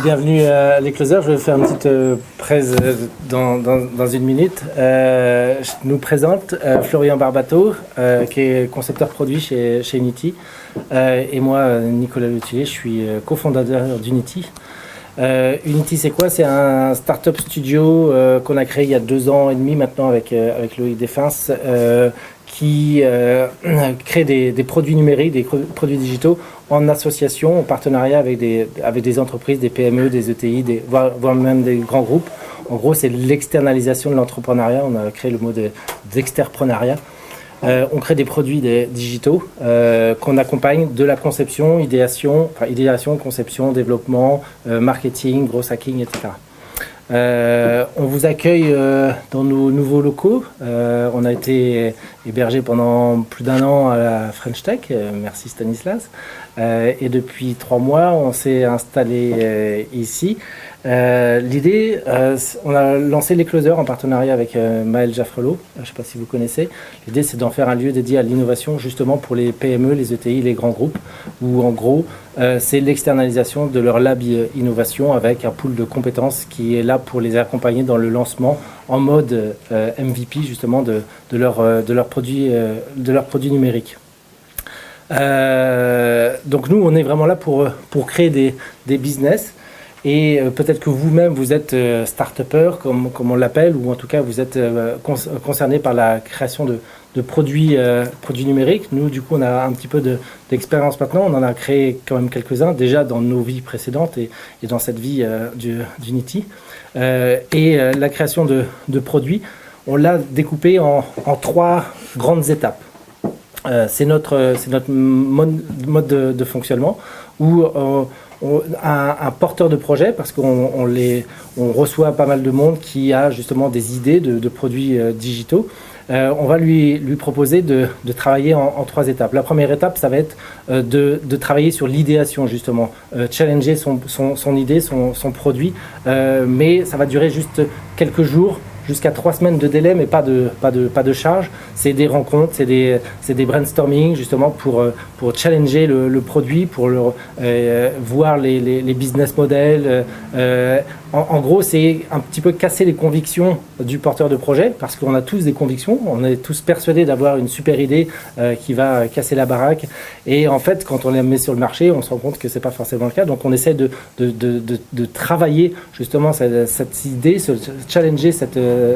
Bienvenue à les Closers. Je vais faire une petite presse dans une minute. Je nous présente Florian Barbato, qui est concepteur produit chez Unity. Et moi, Nicolas Letellier, je suis cofondateur d'Unity. Unity, c'est quoi? C'est un startup studio qu'on a créé il y a 2 ans et demi maintenant avec Loïc Défense, qui crée des produits numériques, des produits digitaux en association, en partenariat avec des entreprises, des PME, des ETI, voire même des grands groupes. En gros, c'est l'externalisation de l'entrepreneuriat. On a créé le mot d'exterpreneuriat. On crée des produits digitaux qu'on accompagne de la conception, idéation, conception, développement, marketing, gros hacking, etc. On vous accueille dans nos nouveaux locaux. On a été hébergé pendant plus d'1 an à la French Tech, merci Stanislas. Et depuis 3 mois, on s'est installé ici. L'idée, on a lancé les Closers en partenariat avec Maël Jaffrelot, je ne sais pas si vous connaissez. L'idée, c'est d'en faire un lieu dédié à l'innovation justement pour les PME, les ETI, les grands groupes, où en gros, c'est l'externalisation de leur lab innovation avec un pool de compétences qui est là pour les accompagner dans le lancement en mode MVP justement de leurs produits numériques. Donc nous, on est vraiment là pour créer des business. Et peut-être que vous-même, vous êtes start-upper, comme on l'appelle, ou en tout cas, vous êtes concerné par la création de produits numériques. Nous, du coup, on a un petit peu d'expérience maintenant. On en a créé quand même quelques-uns, déjà dans nos vies précédentes et dans cette vie d'Unity. La création de produits, on l'a découpé en 3 grandes étapes. C'est notre mode de fonctionnement où un porteur de projet, parce qu'on reçoit pas mal de monde qui a justement des idées de produits digitaux. On va lui proposer de travailler en 3 étapes. La première étape, ça va être de travailler sur l'idéation justement, challenger son idée, son produit, mais ça va durer juste quelques jours, jusqu'à 3 semaines de délai, mais pas de charge. C'est des rencontres, c'est des brainstorming justement pour challenger le produit, pour voir les business models. En gros, c'est un petit peu casser les convictions du porteur de projet, parce qu'on a tous des convictions, on est tous persuadés d'avoir une super idée qui va casser la baraque. Et en fait, quand on la met sur le marché, on se rend compte que c'est pas forcément le cas. Donc on essaie de travailler justement cette idée, challenger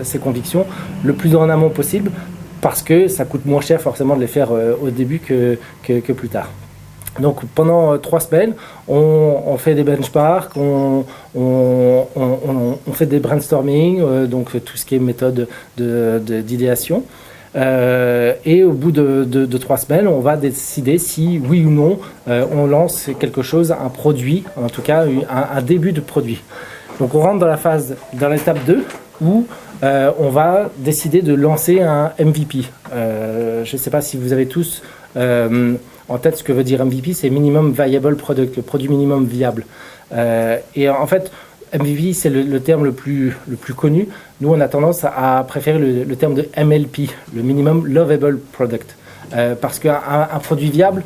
ces convictions le plus en amont possible, parce que ça coûte moins cher forcément de les faire au début que plus tard. Donc pendant 3 semaines, on fait des benchmarks, on fait des brainstorming, donc tout ce qui est méthode d'idéation. Et au bout de 3 semaines, on va décider si oui ou non on lance quelque chose, un produit, en tout cas un début de produit. Donc on rentre dans l'étape 2 où on va décider de lancer un MVP. Je ne sais pas si vous avez tous en tête ce que veut dire MVP, c'est Minimum Viable Product, le produit minimum viable. Et en fait, MVP, c'est le terme le plus connu. Nous, on a tendance à préférer le terme de MLP, le Minimum Lovable Product. Parce qu'un produit viable,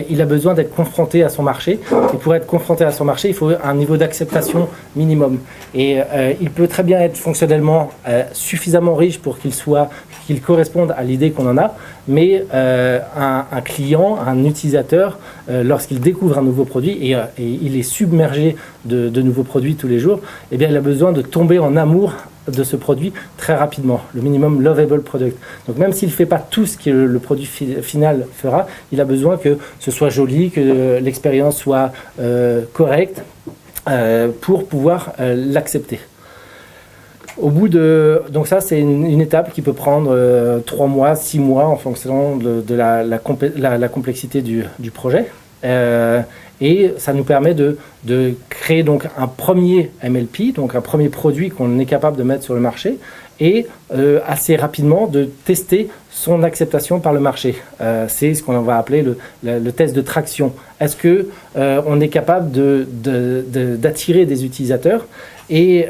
il a besoin d'être confronté à son marché. Et pour être confronté à son marché, il faut un niveau d'acceptation minimum. Et il peut très bien être fonctionnellement suffisamment riche pour qu'il corresponde à l'idée qu'on en a. Mais un client, un utilisateur, lorsqu'il découvre un nouveau produit et il est submergé de nouveaux produits tous les jours, eh bien, il a besoin de tomber en amour de ce produit très rapidement, le minimum lovable product. Donc même s'il ne fait pas tout ce que le produit final fera, il a besoin que ce soit joli, que l'expérience soit correcte pour pouvoir l'accepter. Donc ça, c'est une étape qui peut prendre 3 mois, 6 mois en fonction de la complexité du projet. Et ça nous permet de créer donc un premier MLP, donc un premier produit qu'on est capable de mettre sur le marché, et assez rapidement de tester son acceptation par le marché. C'est ce qu'on va appeler le test de traction. Est-ce que on est capable d'attirer des utilisateurs et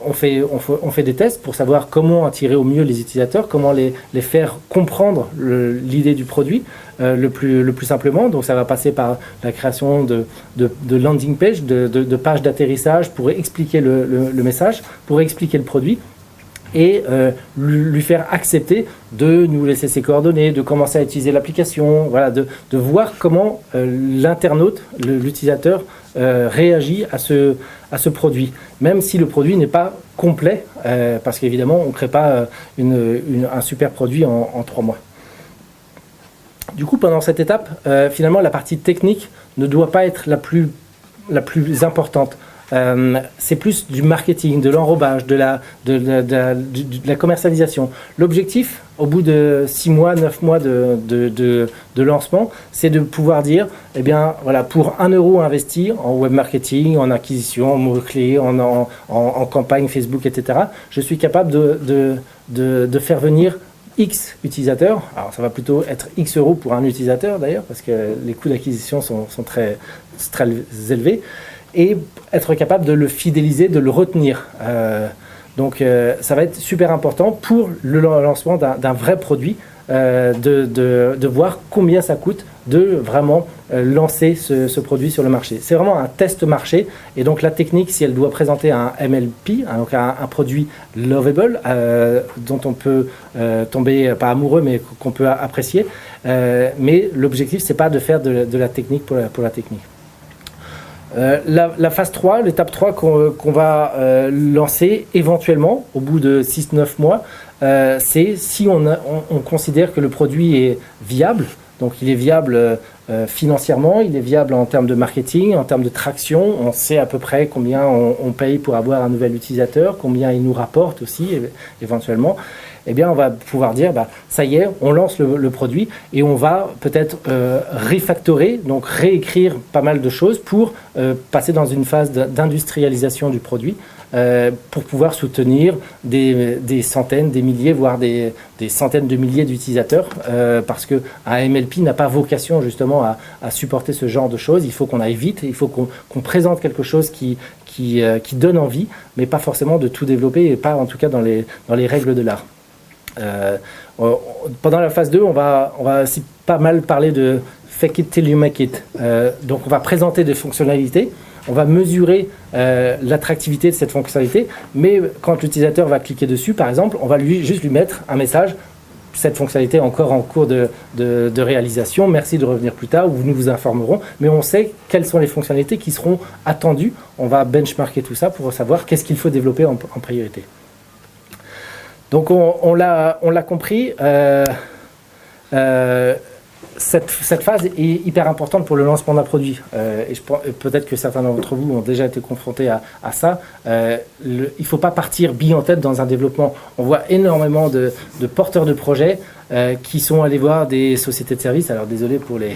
on fait des tests pour savoir comment attirer au mieux les utilisateurs, comment les faire comprendre l'idée du produit le plus simplement. Donc ça va passer par la création de landing page, de pages d'atterrissage pour expliquer le message, pour expliquer le produit et lui faire accepter de nous laisser ses coordonnées, de commencer à utiliser l'application, voilà, de voir comment l'internaute, l'utilisateur réagit à ce produit, même si le produit n'est pas complet, parce qu'évidemment on ne crée pas un super produit en 3 mois. Du coup, pendant cette étape, finalement la partie technique ne doit pas être la plus importante. C'est plus du marketing, de l'enrobage, de la commercialisation. L'objectif, au bout de 6 mois, 9 mois de lancement, c'est de pouvoir dire, eh bien, voilà, pour 1 euro investi en web marketing, en acquisition, en mots-clés, en campagne Facebook, etc., je suis capable de faire venir X utilisateurs. Alors, ça va plutôt être X euros pour un utilisateur, d'ailleurs, parce que les coûts d'acquisition sont très élevés. Et être capable de le fidéliser, de le retenir. Donc ça va être super important pour le lancement d'un vrai produit, de voir combien ça coûte de vraiment lancer ce produit sur le marché. C'est vraiment un test marché, et donc la technique, si elle doit présenter un MLP, donc un produit lovable, dont on peut tomber, pas amoureux, mais qu'on peut apprécier, mais l'objectif, c'est pas de faire de la technique pour la technique. La phase 3, l'étape 3 qu'on va lancer éventuellement au bout de 6-9 mois, c'est si on considère que le produit est viable. Donc il est viable financièrement, il est viable en termes de marketing, en termes de traction. On sait à peu près combien on paye pour avoir un nouvel utilisateur, combien il nous rapporte aussi éventuellement. Eh bien, on va pouvoir dire, ça y est, on lance le produit et on va peut-être refactorer, donc réécrire pas mal de choses pour passer dans une phase d'industrialisation du produit, pour pouvoir soutenir des centaines, des milliers, voire des centaines de milliers d'utilisateurs, parce qu'un MLP n'a pas vocation justement à supporter ce genre de choses. Il faut qu'on aille vite, il faut qu'on présente quelque chose qui donne envie, mais pas forcément de tout développer, et pas en tout cas dans les règles de l'art. Pendant la phase 2, on va aussi pas mal parler de fake it till you make it. Donc on va présenter des fonctionnalités, on va mesurer l'attractivité de cette fonctionnalité, mais quand l'utilisateur va cliquer dessus, par exemple, on va juste lui mettre un message: cette fonctionnalité est encore en cours de réalisation, merci de revenir plus tard, ou nous vous informerons. Mais on sait quelles sont les fonctionnalités qui seront attendues. On va benchmarker tout ça pour savoir qu'est-ce qu'il faut développer en priorité. Donc on l'a compris, cette phase est hyper importante pour le lancement d'un produit. Et peut-être que certains d'entre vous ont déjà été confrontés à ça. Il ne faut pas partir bille en tête dans un développement. On voit énormément de porteurs de projets qui sont allés voir des sociétés de services. Alors désolé pour les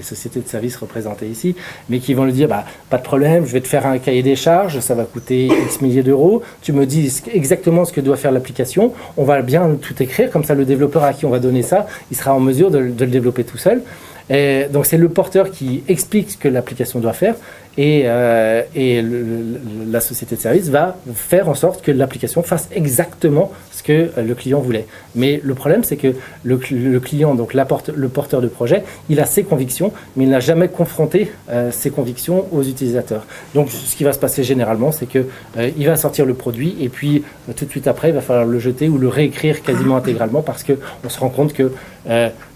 sociétés de services représentées ici, mais qui vont lui dire, pas de problème, je vais te faire un cahier des charges, ça va coûter X milliers d'euros, tu me dis exactement ce que doit faire l'application, on va bien tout écrire, comme ça le développeur à qui on va donner ça, il sera en mesure de le développer tout seul. Et donc c'est le porteur qui explique ce que l'application doit faire, et la société de service va faire en sorte que l'application fasse exactement ce que le client voulait. Mais le problème, c'est que le client, donc le porteur de projet, il a ses convictions, mais il n'a jamais confronté ses convictions aux utilisateurs. Donc ce qui va se passer généralement, c'est que il va sortir le produit, et puis tout de suite après, il va falloir le jeter ou le réécrire quasiment intégralement, parce qu'on se rend compte que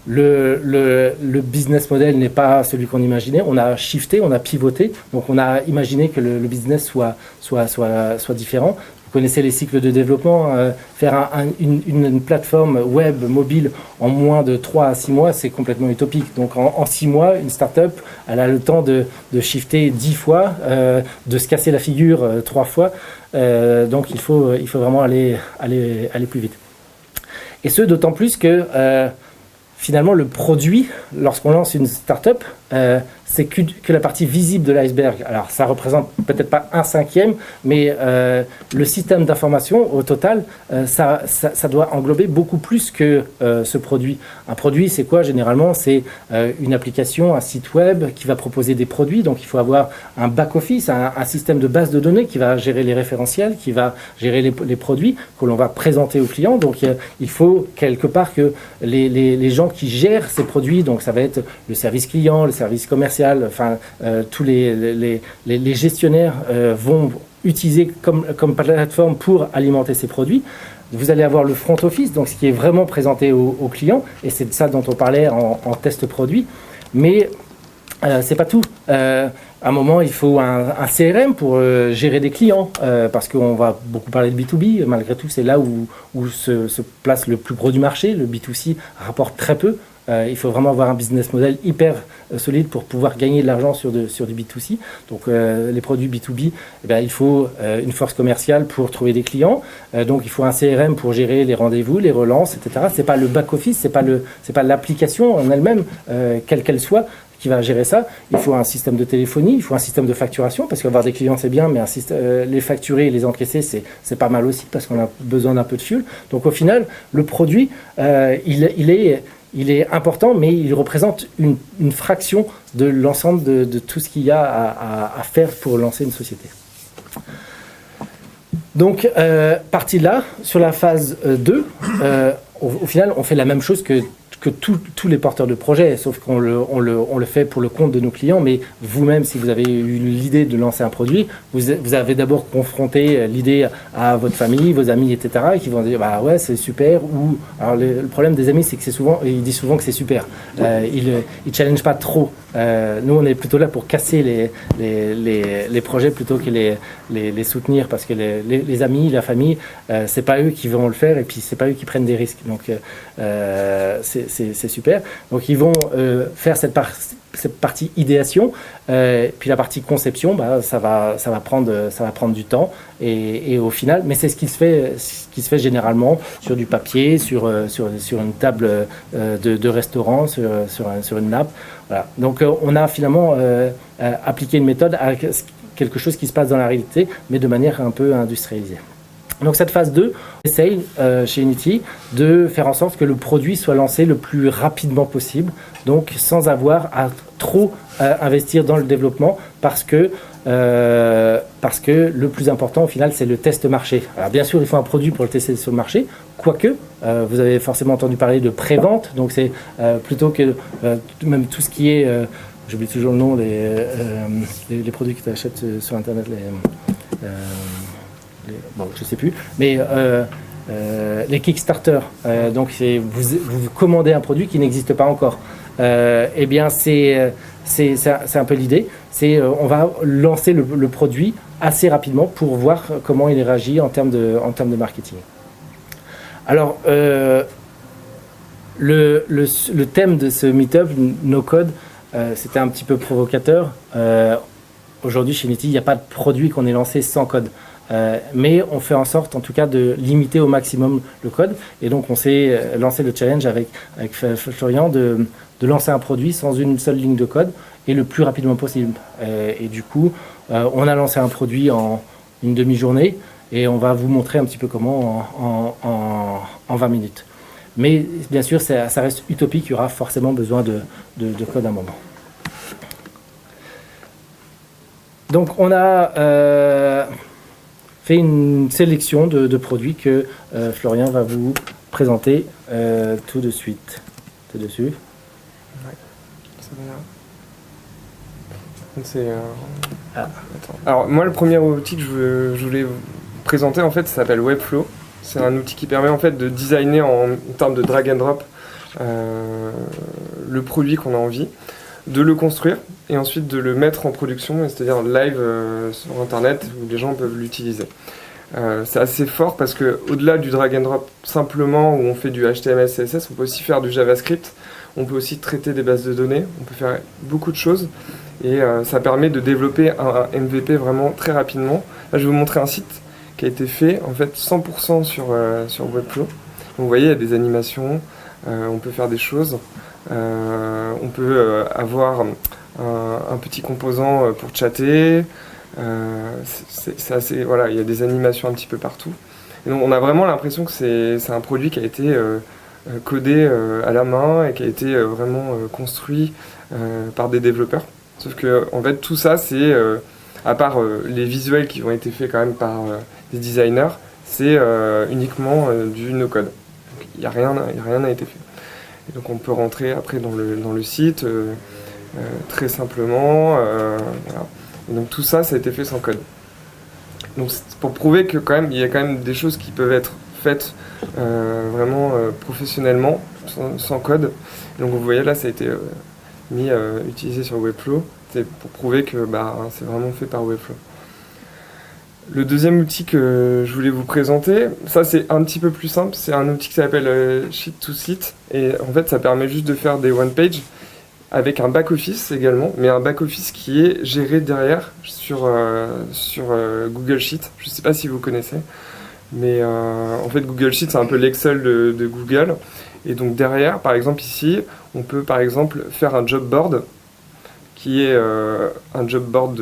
le business model n'est pas celui qu'on imaginait. On a shifté, on a pivoté, donc on a imaginé que le business soit différent. Vous connaissez les cycles de développement. Faire une plateforme web mobile en moins de 3 à 6 mois, c'est complètement utopique. Donc en 6 mois, une start-up, elle a le temps de shifter 10 fois, de se casser la figure 3 fois. Donc il faut vraiment aller plus vite. Et ce, d'autant plus que finalement, le produit, lorsqu'on lance une start-up, c'est que la partie visible de l'iceberg. Alors, ça représente peut-être pas 1/5, mais le système d'information, au total, ça doit englober beaucoup plus que ce produit. Un produit, c'est quoi généralement? C'est une application, un site web qui va proposer des produits. Donc, il faut avoir un back-office, un système de base de données qui va gérer les référentiels, qui va gérer les produits que l'on va présenter aux clients. Donc, il faut quelque part que les gens qui gèrent ces produits, donc ça va être le service client, le service commercial, enfin, tous les gestionnaires vont utiliser comme plateforme pour alimenter ces produits. Vous allez avoir le front office, donc ce qui est vraiment présenté aux clients, et c'est de ça dont on parlait en test produit. Mais c'est pas tout. À un moment, il faut un CRM pour gérer des clients, parce qu'on va beaucoup parler de B2B. Malgré tout, c'est là où se place le plus gros du marché. Le B2C rapporte très peu. Il faut vraiment avoir un business model hyper solide pour pouvoir gagner de l'argent sur du B2C. Donc les produits B2B, eh bien, il faut une force commerciale pour trouver des clients. Donc il faut un CRM pour gérer les rendez-vous, les relances, etc. C'est pas le back-office, c'est pas l'application en elle-même, quelle qu'elle soit, qui va gérer ça. Il faut un système de téléphonie, il faut un système de facturation, parce qu'avoir des clients c'est bien, mais les facturer et les encaisser c'est pas mal aussi, parce qu'on a besoin d'un peu de fuel. Donc au final, le produit, il est important, mais il représente une fraction de l'ensemble de tout ce qu'il y a à faire pour lancer une société. Donc, partie là, sur la phase 2, au final, on fait la même chose que tous les porteurs de projets, sauf qu'on le fait pour le compte de nos clients, mais vous-même, si vous avez eu l'idée de lancer un produit, vous avez d'abord confronté l'idée à votre famille, vos amis, etc., et qui vont dire, bah ouais, c'est super, ou... Alors, le problème des amis, c'est que ils disent souvent que c'est super. Ils challengent pas trop. Nous, on est plutôt là pour casser les projets plutôt que les soutenir, parce que les amis, la famille, c'est pas eux qui vont le faire, et puis c'est pas eux qui prennent des risques. Donc, c'est super. Donc ils vont faire cette partie idéation, puis la partie conception, bah, ça va prendre du temps, et au final, mais c'est ce qui se fait généralement sur du papier, sur une table de restaurant, sur une nappe. Voilà. Donc on a finalement appliqué une méthode à quelque chose qui se passe dans la réalité, mais de manière un peu industrialisée. Donc cette phase 2, on essaye chez Unity de faire en sorte que le produit soit lancé le plus rapidement possible, donc sans avoir à trop investir dans le développement, parce que le plus important au final c'est le test marché. Alors bien sûr il faut un produit pour le tester sur le marché, quoique vous avez forcément entendu parler de pré-vente, donc c'est plutôt que même tout ce qui est, j'oublie toujours le nom, les produits que tu achètes sur internet, bon, je sais plus, mais les Kickstarter, donc vous commandez un produit qui n'existe pas encore. Eh bien, c'est un peu l'idée. On va lancer le produit assez rapidement pour voir comment il réagit en termes de marketing. Alors, le thème de ce meet-up, No Code, c'était un petit peu provocateur. Aujourd'hui, chez Unity, il n'y a pas de produit qu'on ait lancé sans code. Mais on fait en sorte en tout cas de limiter au maximum le code, et donc on s'est lancé le challenge avec Florian de lancer un produit sans une seule ligne de code et le plus rapidement possible, et du coup on a lancé un produit en une demi-journée, et on va vous montrer un petit peu comment en 20 minutes. Mais bien sûr ça reste utopique, il y aura forcément besoin de code à un moment. Donc on a fait une sélection de produits que Florian va vous présenter tout de suite. T'es dessus? Ouais, ça va là. Alors moi, le premier outil que je voulais vous présenter, en fait, ça s'appelle Webflow. C'est un outil qui permet en fait de designer en termes de drag and drop le produit qu'on a envie, de le construire et ensuite de le mettre en production, c'est-à-dire live sur internet où les gens peuvent l'utiliser. C'est assez fort parce que au-delà du drag and drop simplement où on fait du HTML, CSS, on peut aussi faire du JavaScript, on peut aussi traiter des bases de données, on peut faire beaucoup de choses, et ça permet de développer un MVP vraiment très rapidement. Là, je vais vous montrer un site qui a été fait en fait 100% sur Webflow. Donc, vous voyez, il y a des animations, on peut faire des choses. On peut avoir un petit composant pour chatter. C'est assez, voilà, il y a des animations un petit peu partout. Et donc on a vraiment l'impression que c'est un produit qui a été codé à la main et qui a été vraiment construit par des développeurs. Sauf que en fait tout ça c'est à part les visuels qui ont été faits quand même par des designers, c'est uniquement du no-code. Il n'y a rien n'a été fait. Et donc on peut rentrer après dans le site très simplement. Voilà. Et donc tout ça a été fait sans code. Donc c'est pour prouver que quand même il y a quand même des choses qui peuvent être faites vraiment professionnellement sans code. Et donc vous voyez là ça a été utilisé sur Webflow. C'est pour prouver que c'est vraiment fait par Webflow. Le deuxième outil que je voulais vous présenter, ça c'est un petit peu plus simple, c'est un outil qui s'appelle Sheet to Site et en fait ça permet juste de faire des one page avec un back-office également, mais un back-office qui est géré derrière sur Google Sheet. Je ne sais pas si vous connaissez, mais en fait Google Sheet c'est un peu l'Excel de Google. Et donc derrière, par exemple ici, on peut par exemple faire un job board, qui est un job board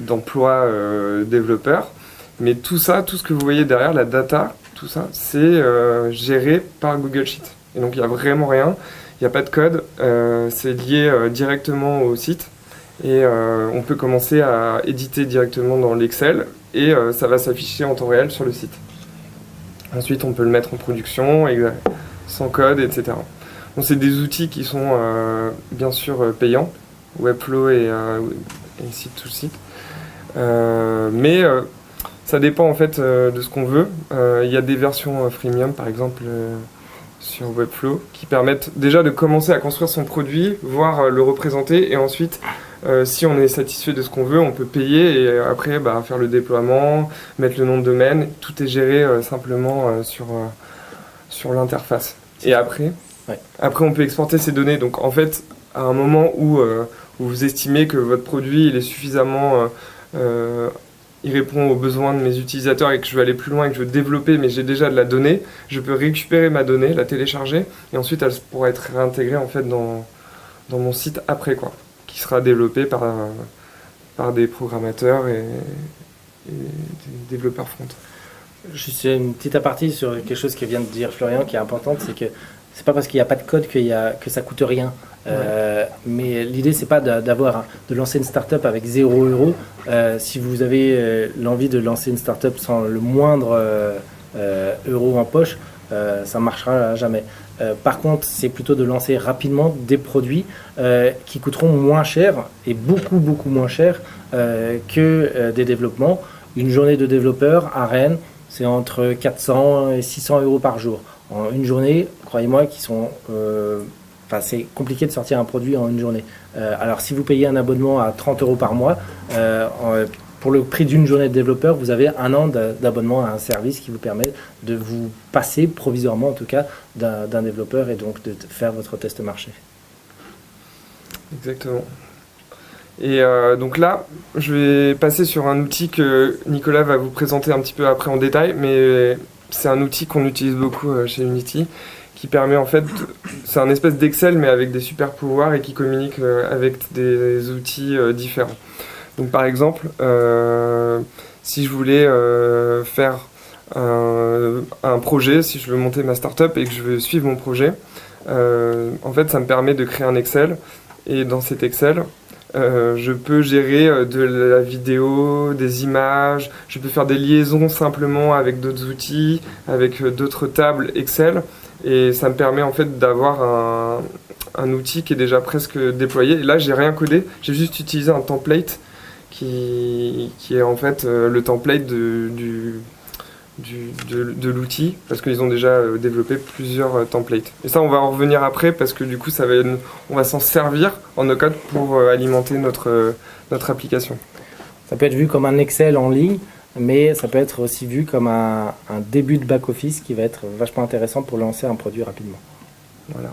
d'emploi développeur. Mais tout ça, tout ce que vous voyez derrière, la data, tout ça, c'est géré par Google Sheet. Et donc il n'y a vraiment rien. Il n'y a pas de code, c'est lié directement au site et on peut commencer à éditer directement dans l'Excel et ça va s'afficher en temps réel sur le site. Ensuite, on peut le mettre en production sans code, etc. Donc, c'est des outils qui sont bien sûr payants, Webflow et Site to Site, mais ça dépend en fait de ce qu'on veut. Il y a des versions freemium, par exemple. Sur Webflow, qui permettent déjà de commencer à construire son produit, voire le représenter, et ensuite, si on est satisfait de ce qu'on veut, on peut payer, et après faire le déploiement, mettre le nom de domaine, tout est géré simplement sur l'interface. Et après, on peut exporter ces données. Donc en fait, à un moment où vous estimez que votre produit il est suffisamment... il répond aux besoins de mes utilisateurs et que je veux aller plus loin et que je veux développer, mais j'ai déjà de la donnée, je peux récupérer ma donnée, la télécharger, et ensuite elle pourra être réintégrée en fait dans mon site après, quoi, qui sera développé par des programmateurs et des développeurs front. Juste une petite aparté sur quelque chose que vient de dire Florian qui est importante, c'est que c'est pas parce qu'il n'y a pas de code que ça coûte rien. Mais l'idée c'est pas de lancer une start-up avec 0 euros. Si vous avez l'envie de lancer une start-up sans le moindre euro en poche, ça marchera jamais. Par contre, c'est plutôt de lancer rapidement des produits qui coûteront moins cher et beaucoup moins cher que des développements. Une journée de développeur à Rennes, c'est entre 400 et 600 euros par jour. En une journée, croyez-moi, c'est compliqué de sortir un produit en une journée. Alors si vous payez un abonnement à 30 euros par mois, pour le prix d'une journée de développeur, vous avez 1 an d'abonnement à un service qui vous permet de vous passer provisoirement en tout cas d'un développeur et donc de faire votre test marché. Exactement. Et donc là, je vais passer sur un outil que Nicolas va vous présenter un petit peu après en détail, mais c'est un outil qu'on utilise beaucoup chez Unity, qui permet en fait, c'est un espèce d'Excel mais avec des super pouvoirs et qui communique avec des outils différents. Donc par exemple, si je voulais faire un projet, si je veux monter ma startup et que je veux suivre mon projet, en fait ça me permet de créer un Excel et dans cet Excel, je peux gérer de la vidéo, des images, je peux faire des liaisons simplement avec d'autres outils, avec d'autres tables Excel. Et ça me permet en fait d'avoir un outil qui est déjà presque déployé. Et là, j'ai rien codé, j'ai juste utilisé un template qui est en fait le template de l'outil, parce qu'ils ont déjà développé plusieurs templates. Et ça, on va en revenir après, parce que du coup, on va s'en servir en no-code pour alimenter notre application. Ça peut être vu comme un Excel en ligne, mais ça peut être aussi vu comme un début de back-office qui va être vachement intéressant pour lancer un produit rapidement. Voilà.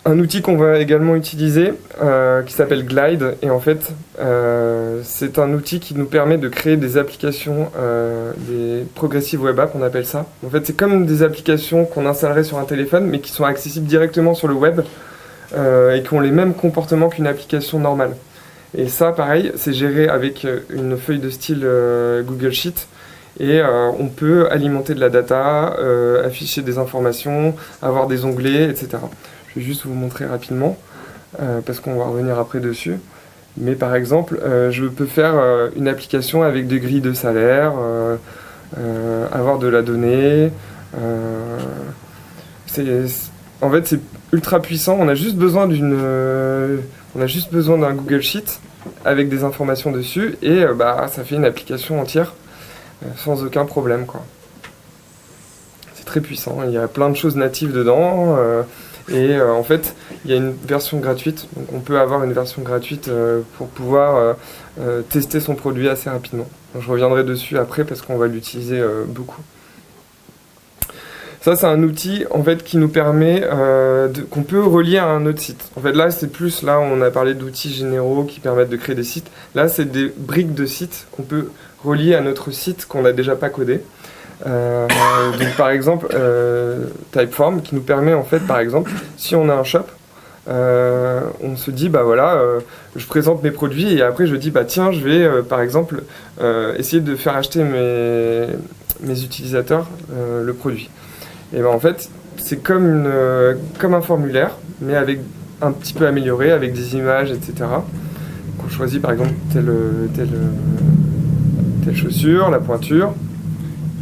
Un outil qu'on va également utiliser qui s'appelle Glide, et en fait c'est un outil qui nous permet de créer des applications, des progressive web apps on appelle ça. En fait c'est comme des applications qu'on installerait sur un téléphone mais qui sont accessibles directement sur le web et qui ont les mêmes comportements qu'une application normale. Et ça, pareil, c'est géré avec une feuille de style Google Sheet. Et on peut alimenter de la data, afficher des informations, avoir des onglets, etc. Je vais juste vous montrer rapidement, parce qu'on va revenir après dessus. Mais par exemple, je peux faire une application avec des grilles de salaire, avoir de la donnée. En fait, c'est ultra puissant. On a juste besoin d'un Google Sheet avec des informations dessus et ça fait une application entière sans aucun problème, quoi. C'est très puissant. Il y a plein de choses natives dedans. En fait, il y a une version gratuite. Donc on peut avoir une version gratuite pour pouvoir tester son produit assez rapidement. Donc, je reviendrai dessus après parce qu'on va l'utiliser beaucoup. Ça, c'est un outil en fait qui nous permet qu'on peut relier à un autre site. En fait, là, on a parlé d'outils généraux qui permettent de créer des sites. Là, c'est des briques de sites qu'on peut relier à notre site qu'on n'a déjà pas codé. Donc, par exemple, Typeform qui nous permet en fait, par exemple, si on a un shop, on se dit je présente mes produits et après je dis je vais par exemple essayer de faire acheter mes utilisateurs le produit. Et en fait, c'est comme un formulaire, mais avec un petit peu amélioré, avec des images, etc. Donc on choisit par exemple telle chaussure, la pointure.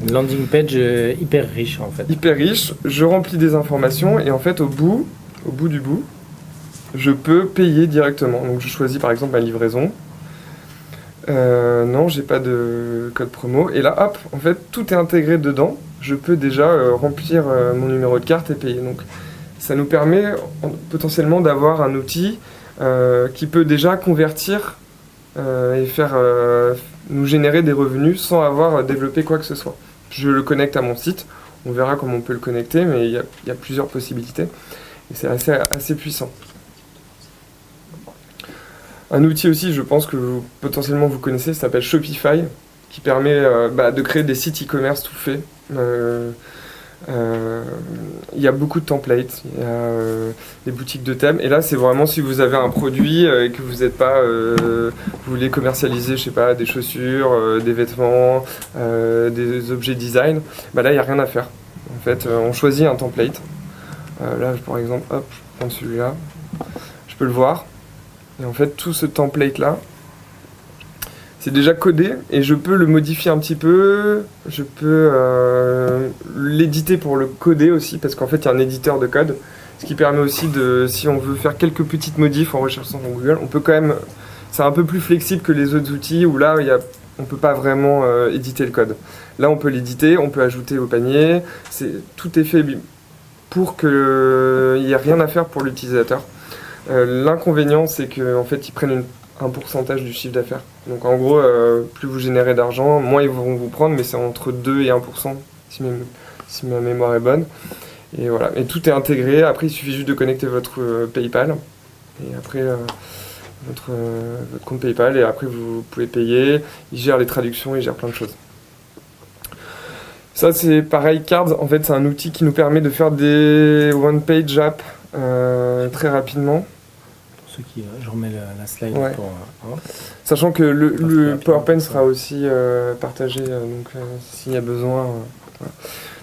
Une landing page hyper riche en fait. Hyper riche, je remplis des informations et en fait au bout du bout, je peux payer directement. Donc je choisis par exemple ma livraison. Non, j'ai pas de code promo. Et là, hop, en fait, tout est intégré dedans. Je peux déjà remplir mon numéro de carte et payer. Donc, ça nous permet potentiellement d'avoir un outil qui peut déjà convertir et faire nous générer des revenus sans avoir développé quoi que ce soit. Je le connecte à mon site. On verra comment on peut le connecter, mais il y a plusieurs possibilités. Et c'est assez puissant. Un outil aussi, je pense que potentiellement vous connaissez, ça s'appelle Shopify, qui permet de créer des sites e-commerce tout faits. Il y a beaucoup de templates, il y a des boutiques de thèmes. Et là, c'est vraiment si vous avez un produit et que vous n'êtes pas, vous voulez commercialiser, je sais pas, des chaussures, des vêtements, des objets design. Là, il n'y a rien à faire. En fait, on choisit un template. Là, par exemple, hop, je prends celui-là. Je peux le voir. Et en fait, tout ce template-là, c'est déjà codé et je peux le modifier un petit peu. Je peux l'éditer pour le coder aussi, parce qu'en fait, il y a un éditeur de code. Ce qui permet aussi si on veut faire quelques petites modifs en recherchant sur Google, on peut quand même... C'est un peu plus flexible que les autres outils où là, on ne peut pas vraiment éditer le code. Là, on peut l'éditer, on peut ajouter au panier. Tout est fait pour qu'il n'y ait rien à faire pour l'utilisateur. L'inconvénient, c'est qu'en fait, ils prennent un pourcentage du chiffre d'affaires. Donc en gros, plus vous générez d'argent, moins ils vont vous prendre, mais c'est entre 2 et 1%, si ma mémoire est bonne. Et voilà, et tout est intégré. Après, il suffit juste de connecter votre PayPal, et après votre compte PayPal, et après vous pouvez payer. Ils gèrent les traductions, ils gèrent plein de choses. Ça, c'est pareil, Cards, en fait, c'est un outil qui nous permet de faire des one-page apps très rapidement. Je remets la slide pour... Sachant que le PowerPoint sera aussi partagé, donc s'il y a besoin. Voilà.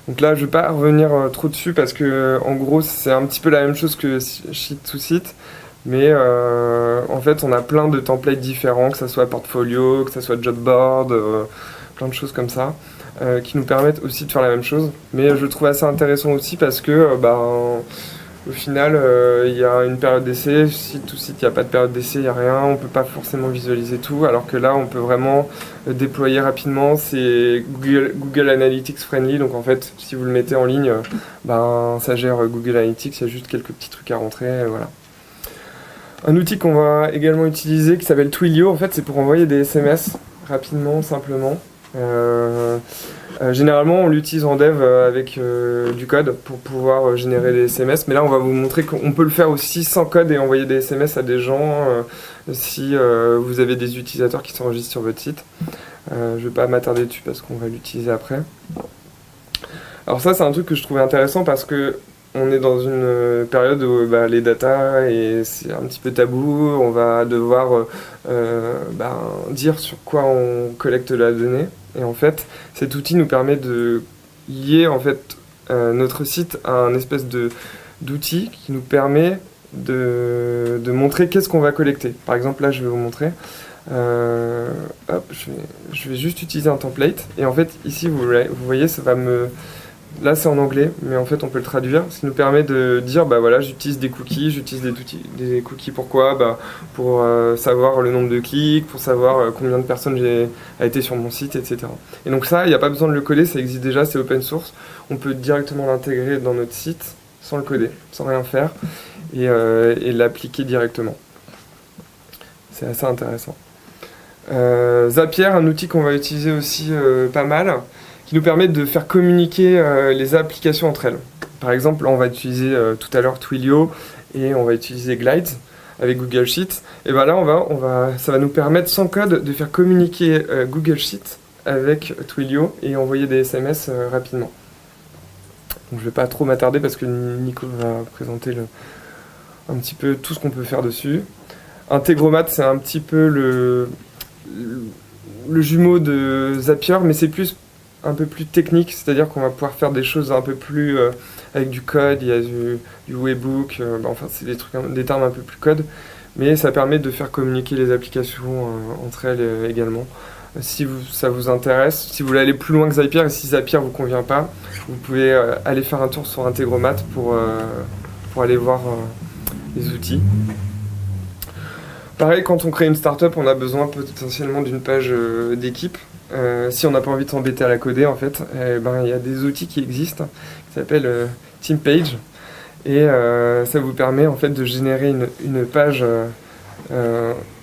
Donc là, je ne vais pas revenir trop dessus parce que en gros, c'est un petit peu la même chose que Sheet to Site, mais en fait, on a plein de templates différents, que ce soit portfolio, que ce soit job board, plein de choses comme ça, qui nous permettent aussi de faire la même chose. Mais je le trouve assez intéressant aussi parce que au final, il y a une période d'essai. Site to Site, il n'y a pas de période d'essai, il n'y a rien. On ne peut pas forcément visualiser tout, alors que là, on peut vraiment déployer rapidement. C'est Google Analytics friendly. Donc en fait, si vous le mettez en ligne, ça gère Google Analytics. Il y a juste quelques petits trucs à rentrer. Voilà. Un outil qu'on va également utiliser qui s'appelle Twilio, en fait, c'est pour envoyer des SMS rapidement, simplement. Généralement, on l'utilise en dev avec du code pour pouvoir générer des SMS. Mais là, on va vous montrer qu'on peut le faire aussi sans code et envoyer des SMS à des gens si vous avez des utilisateurs qui s'enregistrent sur votre site. Je ne vais pas m'attarder dessus parce qu'on va l'utiliser après. Alors ça, c'est un truc que je trouvais intéressant parce que on est dans une période où les data, et c'est un petit peu tabou, on va devoir dire sur quoi on collecte la donnée. Et en fait, cet outil nous permet de lier en fait, notre site à un espèce d'outil qui nous permet de montrer qu'est-ce qu'on va collecter. Par exemple, là, je vais vous montrer. Je vais juste utiliser un template. Et en fait, ici, vous voyez, ça va me... Là, c'est en anglais, mais en fait, on peut le traduire. Ce qui nous permet de dire, voilà, j'utilise des cookies. J'utilise des cookies pourquoi pour savoir le nombre de clics, pour savoir combien de personnes a été sur mon site, etc. Et donc ça, il n'y a pas besoin de le coder, ça existe déjà, c'est open source. On peut directement l'intégrer dans notre site, sans le coder, sans rien faire, et l'appliquer directement. C'est assez intéressant. Zapier, un outil qu'on va utiliser aussi pas mal, qui nous permet de faire communiquer les applications entre elles. Par exemple, on va utiliser tout à l'heure Twilio et on va utiliser Glides avec Google Sheets. Et là, ça va nous permettre sans code de faire communiquer Google Sheets avec Twilio et envoyer des SMS rapidement. Donc, je ne vais pas trop m'attarder parce que Nico va présenter un petit peu tout ce qu'on peut faire dessus. Integromat, c'est un petit peu le jumeau de Zapier, mais c'est un peu plus technique, c'est-à-dire qu'on va pouvoir faire des choses un peu plus avec du code, il y a du webhook, c'est des termes un peu plus code, mais ça permet de faire communiquer les applications entre elles également. Si ça vous intéresse, si vous voulez aller plus loin que Zapier, et si Zapier vous convient pas, vous pouvez aller faire un tour sur Integromat pour aller voir les outils. Pareil, quand on crée une startup, on a besoin potentiellement d'une page d'équipe. Si on n'a pas envie de s'embêter à la coder, en fait, il y a des outils qui existent, qui s'appellent TeamPage. Et ça vous permet en fait de générer une page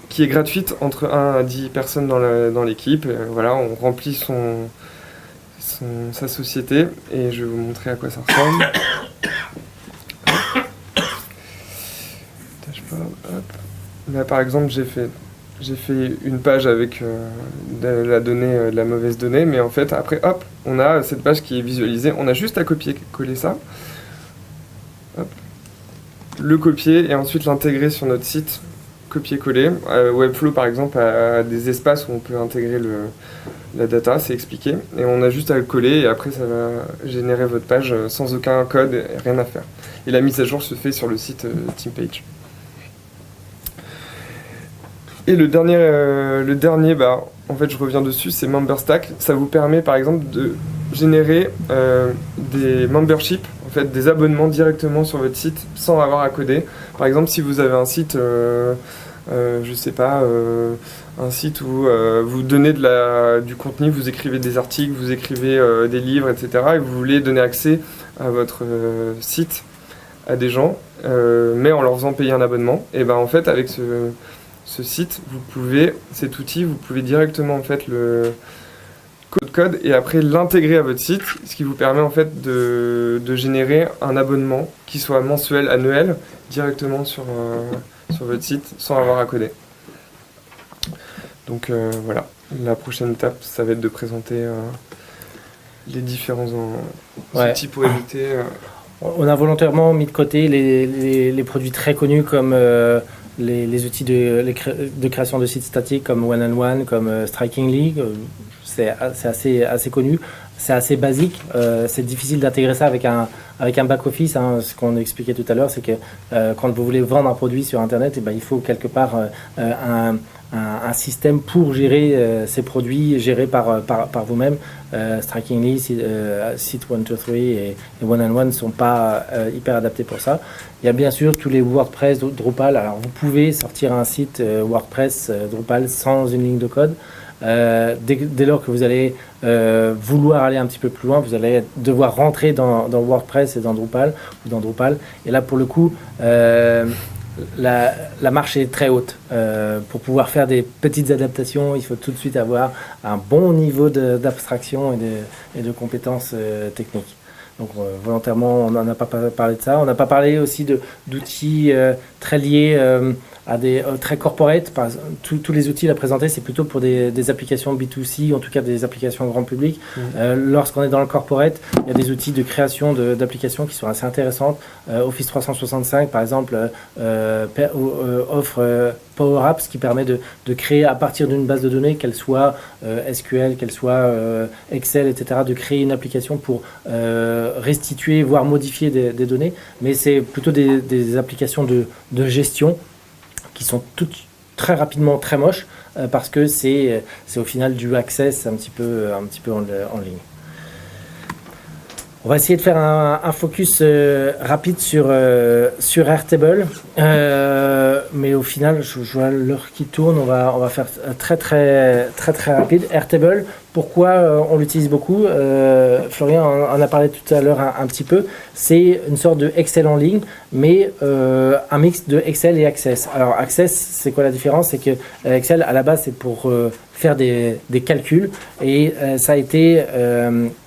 qui est gratuite entre 1 à 10 personnes dans l'équipe. Voilà, on remplit sa société et je vais vous montrer à quoi ça ressemble. Là, par exemple, j'ai fait une page avec de la mauvaise donnée, mais en fait, après, hop, on a cette page qui est visualisée. On a juste à copier-coller ça, hop, le copier et ensuite l'intégrer sur notre site, copier-coller. Webflow, par exemple, a des espaces où on peut intégrer la data, c'est expliqué, et on a juste à le coller et après, ça va générer votre page sans aucun code, et rien à faire. Et la mise à jour se fait sur le site TeamPage. Et le dernier, en fait, je reviens dessus, c'est MemberStack. Ça vous permet, par exemple, de générer des memberships, en fait, des abonnements directement sur votre site sans avoir à coder. Par exemple, si vous avez un site, je sais pas, un site où vous donnez du contenu, vous écrivez des articles, vous écrivez des livres, etc. Et vous voulez donner accès à votre site à des gens, mais en leur faisant payer un abonnement. Et en fait, avec ce site, cet outil, vous pouvez directement en fait le code et après l'intégrer à votre site, ce qui vous permet en fait de générer un abonnement qui soit mensuel, annuel, directement sur votre site sans avoir à coder. Donc voilà, la prochaine étape, ça va être de présenter les différents outils pour éviter... On a volontairement mis de côté les produits très connus comme les outils de création de sites statiques comme One-on-One, comme Strikingly. C'est assez connu, c'est assez basique. C'est difficile d'intégrer ça avec un back-office. Ce qu'on expliquait tout à l'heure, c'est que quand vous voulez vendre un produit sur Internet, il faut quelque part un système pour gérer ces produits gérés par vous-même. Strikingly, Site 123 et One-on-One ne sont pas hyper adaptés pour ça. Il y a bien sûr tous les WordPress, Drupal. Alors vous pouvez sortir un site WordPress, Drupal sans une ligne de code. Dès lors que vous allez vouloir aller un petit peu plus loin, vous allez devoir rentrer dans WordPress et dans Drupal. Et là, pour le coup, la marche est très haute. Pour pouvoir faire des petites adaptations, il faut tout de suite avoir un bon niveau d'abstraction et de compétences techniques. Donc volontairement, on n'en a pas parlé de ça. On n'a pas parlé aussi d'outils très liés à des très corporate. Tous les outils à présenter, c'est plutôt pour des applications B2C, en tout cas des applications grand public. Lorsqu'on est dans le corporate, il y a des outils de création d'applications qui sont assez intéressantes. Office 365, par exemple, offre Power Apps qui permet de créer à partir d'une base de données, qu'elle soit SQL, qu'elle soit Excel, etc., de créer une application pour restituer, voire modifier des données. Mais c'est plutôt des applications de gestion qui sont toutes très rapidement très moches parce que c'est au final du access un petit peu en ligne. On va essayer de faire un focus rapide sur Airtable, mais au final, je vois l'heure qui tourne. On va faire très rapide. Airtable, pourquoi on l'utilise beaucoup? Florian en a parlé tout à l'heure un petit peu. C'est une sorte de Excel en ligne, mais un mix de Excel et Access. Alors Access, c'est quoi la différence? C'est que Excel à la base c'est pour faire des calculs et ça a été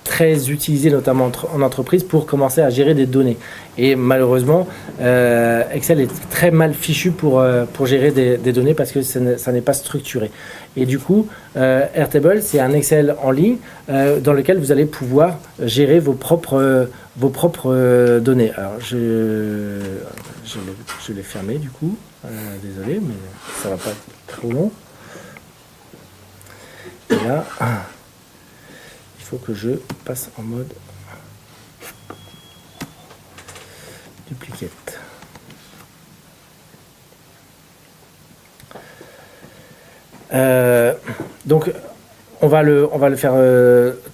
très utilisé notamment en entreprise pour commencer à gérer des données. Et malheureusement, Excel est très mal fichu pour gérer des données parce que ça n'est pas structuré. Et du coup, Airtable, c'est un Excel en ligne dans lequel vous allez pouvoir gérer vos propres données. Alors, je l'ai fermé du coup. Désolé, mais ça va pas être trop long. Et là, il faut que je passe en mode duplicate. Donc, on va le faire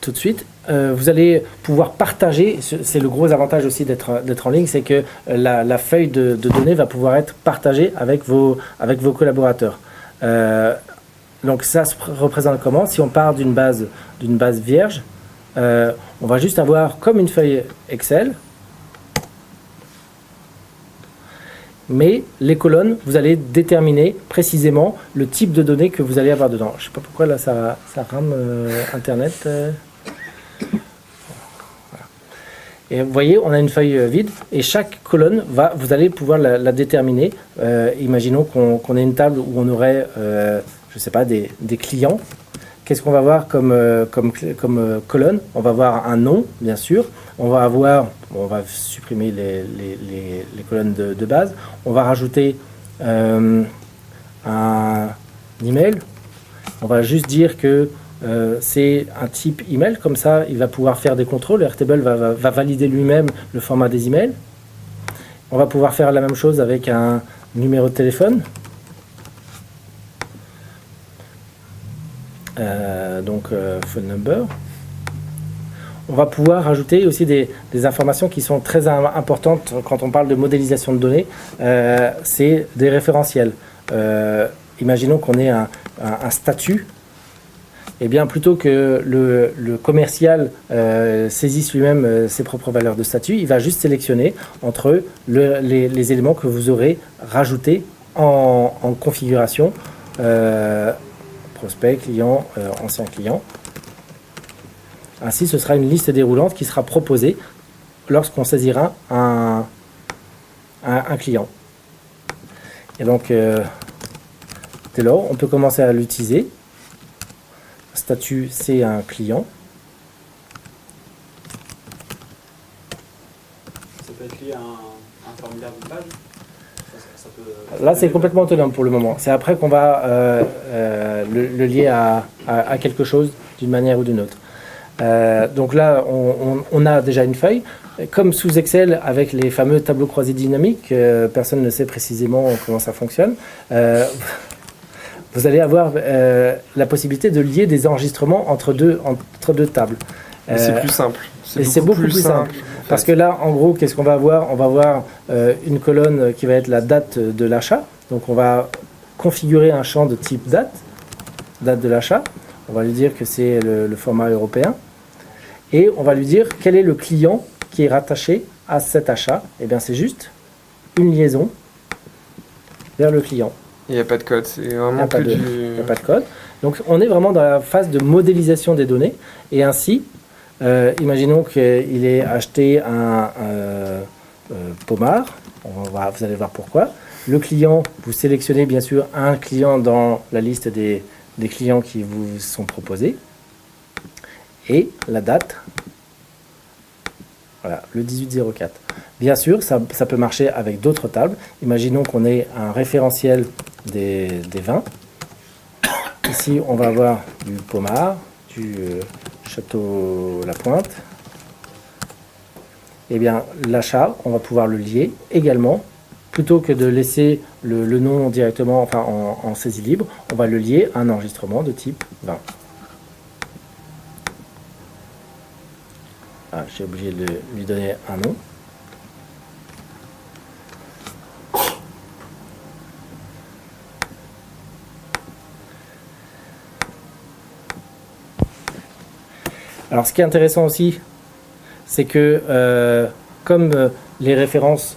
tout de suite. Vous allez pouvoir partager, c'est le gros avantage aussi d'être en ligne, c'est que la feuille de données va pouvoir être partagée avec vos collaborateurs. Donc ça se représente comment? Si on part d'une base vierge, on va juste avoir comme une feuille Excel, mais les colonnes, vous allez déterminer précisément le type de données que vous allez avoir dedans. Je ne sais pas pourquoi là ça rame Internet. Voilà. Et vous voyez, on a une feuille vide et chaque colonne, vous allez pouvoir la déterminer. Imaginons qu'on ait une table où on aurait, je ne sais pas, des clients. Qu'est-ce qu'on va voir comme colonne? On va voir un nom, bien sûr. On va supprimer les colonnes de base. On va rajouter un email. On va juste dire que c'est un type email. Comme ça, il va pouvoir faire des contrôles. Airtable va valider lui-même le format des emails. On va pouvoir faire la même chose avec un numéro de téléphone. Phone number. On va pouvoir rajouter aussi des informations qui sont très importantes quand on parle de modélisation de données. C'est des référentiels. Imaginons qu'on ait un statut. Et bien plutôt que le commercial saisisse lui-même ses propres valeurs de statut, il va juste sélectionner entre les éléments que vous aurez rajoutés en configuration. Prospect, client, ancien client. Ainsi, ce sera une liste déroulante qui sera proposée lorsqu'on saisira un client. Et donc, dès lors, on peut commencer à l'utiliser. Statut, c'est un client. Ça peut être lié à un formulaire de page? Là, c'est complètement autonome pour le moment. C'est après qu'on va le lier à quelque chose d'une manière ou d'une autre. Donc là, on a déjà une feuille. Comme sous Excel, avec les fameux tableaux croisés dynamiques, personne ne sait précisément comment ça fonctionne. Vous allez avoir la possibilité de lier des enregistrements entre deux tables. C'est plus simple. C'est beaucoup plus simple. En fait. Parce que là, en gros, qu'est-ce qu'on va avoir? On va avoir une colonne qui va être la date de l'achat. Donc, on va configurer un champ de type date de l'achat. On va lui dire que c'est le format européen. Et on va lui dire quel est le client qui est rattaché à cet achat. Et bien, c'est juste une liaison vers le client. Il n'y a pas de code, c'est vraiment que du... Il n'y a pas de code. Donc, on est vraiment dans la phase de modélisation des données. Et ainsi, imaginons qu'il ait acheté un pommard. Vous allez voir pourquoi. le client, vous sélectionnez bien sûr un client dans la liste des clients qui vous sont proposés. Et la date, voilà, le 18-04. Bien sûr, ça peut marcher avec d'autres tables. Imaginons qu'on ait un référentiel des vins. Ici, on va avoir du Pommard, du Château La Pointe. Eh bien, l'achat, on va pouvoir le lier également. Plutôt que de laisser le nom directement en saisie libre, on va le lier à un enregistrement de type vin. Ah, j'ai oublié de lui donner un nom. Alors, ce qui est intéressant aussi, c'est que comme les références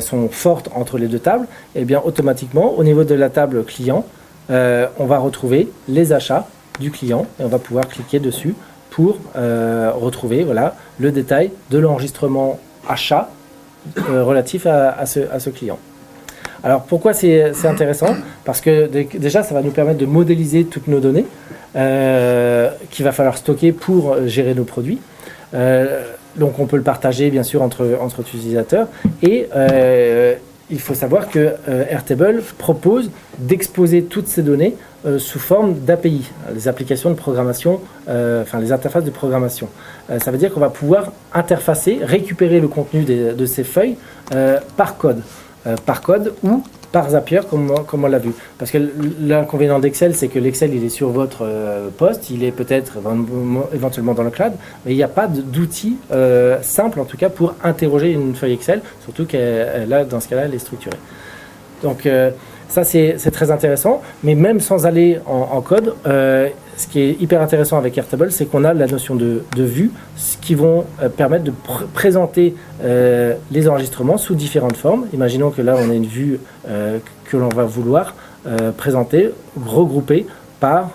sont fortes entre les deux tables, et bien automatiquement, au niveau de la table client, on va retrouver les achats du client et on va pouvoir cliquer dessus pour retrouver voilà, le détail de l'enregistrement achat relatif à ce client. Alors pourquoi c'est intéressant? Parce que déjà ça va nous permettre de modéliser toutes nos données qu'il va falloir stocker pour gérer nos produits. Donc on peut le partager bien sûr entre utilisateurs et il faut savoir que Airtable propose d'exposer toutes ces données sous forme d'API, les applications de programmation, les interfaces de programmation. Ça veut dire qu'on va pouvoir interfacer, récupérer le contenu de ces feuilles par code ou par Zapier comme on l'a vu. Parce que l'inconvénient d'Excel, c'est que l'Excel il est sur votre poste, il est peut-être éventuellement dans le cloud, mais il n'y a pas d'outil simple en tout cas pour interroger une feuille Excel, surtout qu'elle dans ce cas-là elle est structurée. Donc ça c'est très intéressant, mais même sans aller en code, ce qui est hyper intéressant avec Airtable, c'est qu'on a la notion de vue, ce qui vont permettre de présenter les enregistrements sous différentes formes. Imaginons que là on a une vue que l'on va vouloir présenter, regroupée par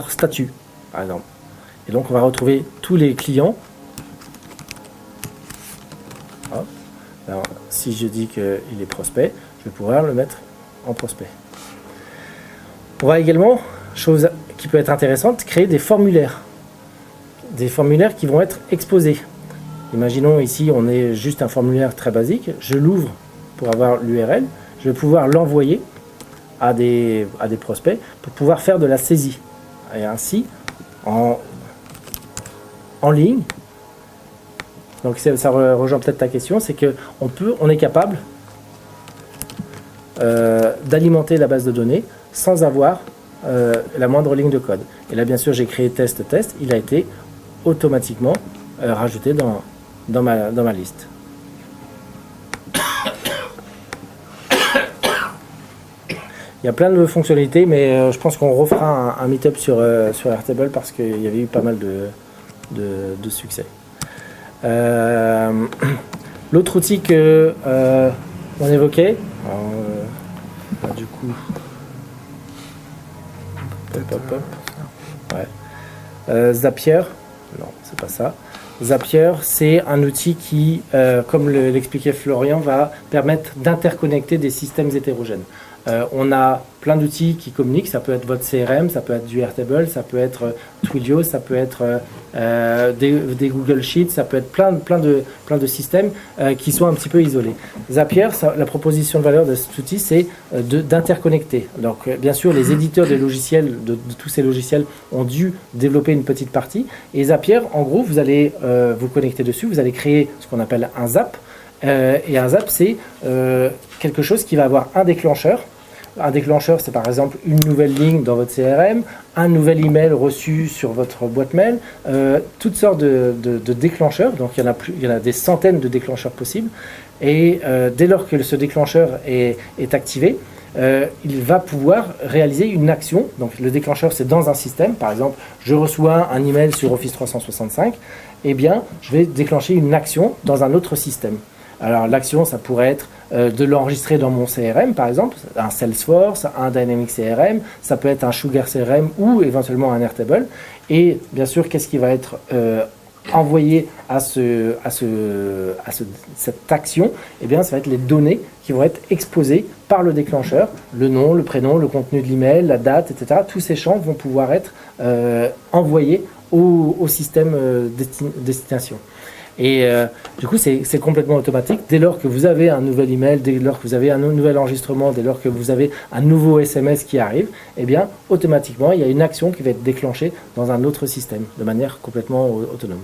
statut, par exemple. Et donc on va retrouver tous les clients. Hop. Alors, si je dis qu'il est prospect, je vais pouvoir le mettre en prospect. On va également, chose qui peut être intéressante, créer des formulaires. Des formulaires qui vont être exposés. Imaginons ici, on est juste un formulaire très basique. Je l'ouvre pour avoir l'URL. Je vais pouvoir l'envoyer à des prospects pour pouvoir faire de la saisie. Et ainsi, en ligne. Donc ça rejoint peut-être ta question, c'est qu'on est capable d'alimenter la base de données sans avoir la moindre ligne de code. Et là, bien sûr, j'ai créé test, il a été automatiquement rajouté dans ma liste. Il y a plein de fonctionnalités, mais je pense qu'on refera un meet-up sur Airtable parce qu'il y avait eu pas mal de succès. L'autre outil que on évoquait, du coup, ouais. Zapier, non, c'est pas ça. Zapier, c'est un outil qui, comme l'expliquait Florian, va permettre d'interconnecter des systèmes hétérogènes. On a plein d'outils qui communiquent, ça peut être votre CRM, ça peut être du Airtable, ça peut être Twilio, ça peut être des Google Sheets, ça peut être plein de systèmes qui sont un petit peu isolés. Zapier, la proposition de valeur de cet outil, c'est d'interconnecter. Donc bien sûr, les éditeurs des logiciels, de tous ces logiciels, ont dû développer une petite partie. Et Zapier, en gros, vous allez vous connecter dessus, vous allez créer ce qu'on appelle un zap. Et un zap, c'est quelque chose qui va avoir un déclencheur. Un déclencheur, c'est par exemple une nouvelle ligne dans votre CRM, un nouvel email reçu sur votre boîte mail, toutes sortes de déclencheurs. Donc il y en a des centaines de déclencheurs possibles. Et dès lors que ce déclencheur est activé, il va pouvoir réaliser une action. Donc le déclencheur, c'est dans un système. Par exemple, je reçois un email sur Office 365. Eh bien, je vais déclencher une action dans un autre système. Alors l'action, ça pourrait être de l'enregistrer dans mon CRM, par exemple, un Salesforce, un Dynamics CRM, ça peut être un Sugar CRM ou éventuellement un Airtable. Et bien sûr, qu'est-ce qui va être envoyer à cette action, eh bien, ça va être les données qui vont être exposées par le déclencheur, le nom, le prénom, le contenu de l'email, la date, etc. Tous ces champs vont pouvoir être envoyés au système destination. Et du coup, c'est complètement automatique. Dès lors que vous avez un nouvel email, dès lors que vous avez un nouvel enregistrement, dès lors que vous avez un nouveau SMS qui arrive, eh bien, automatiquement, il y a une action qui va être déclenchée dans un autre système, de manière complètement autonome.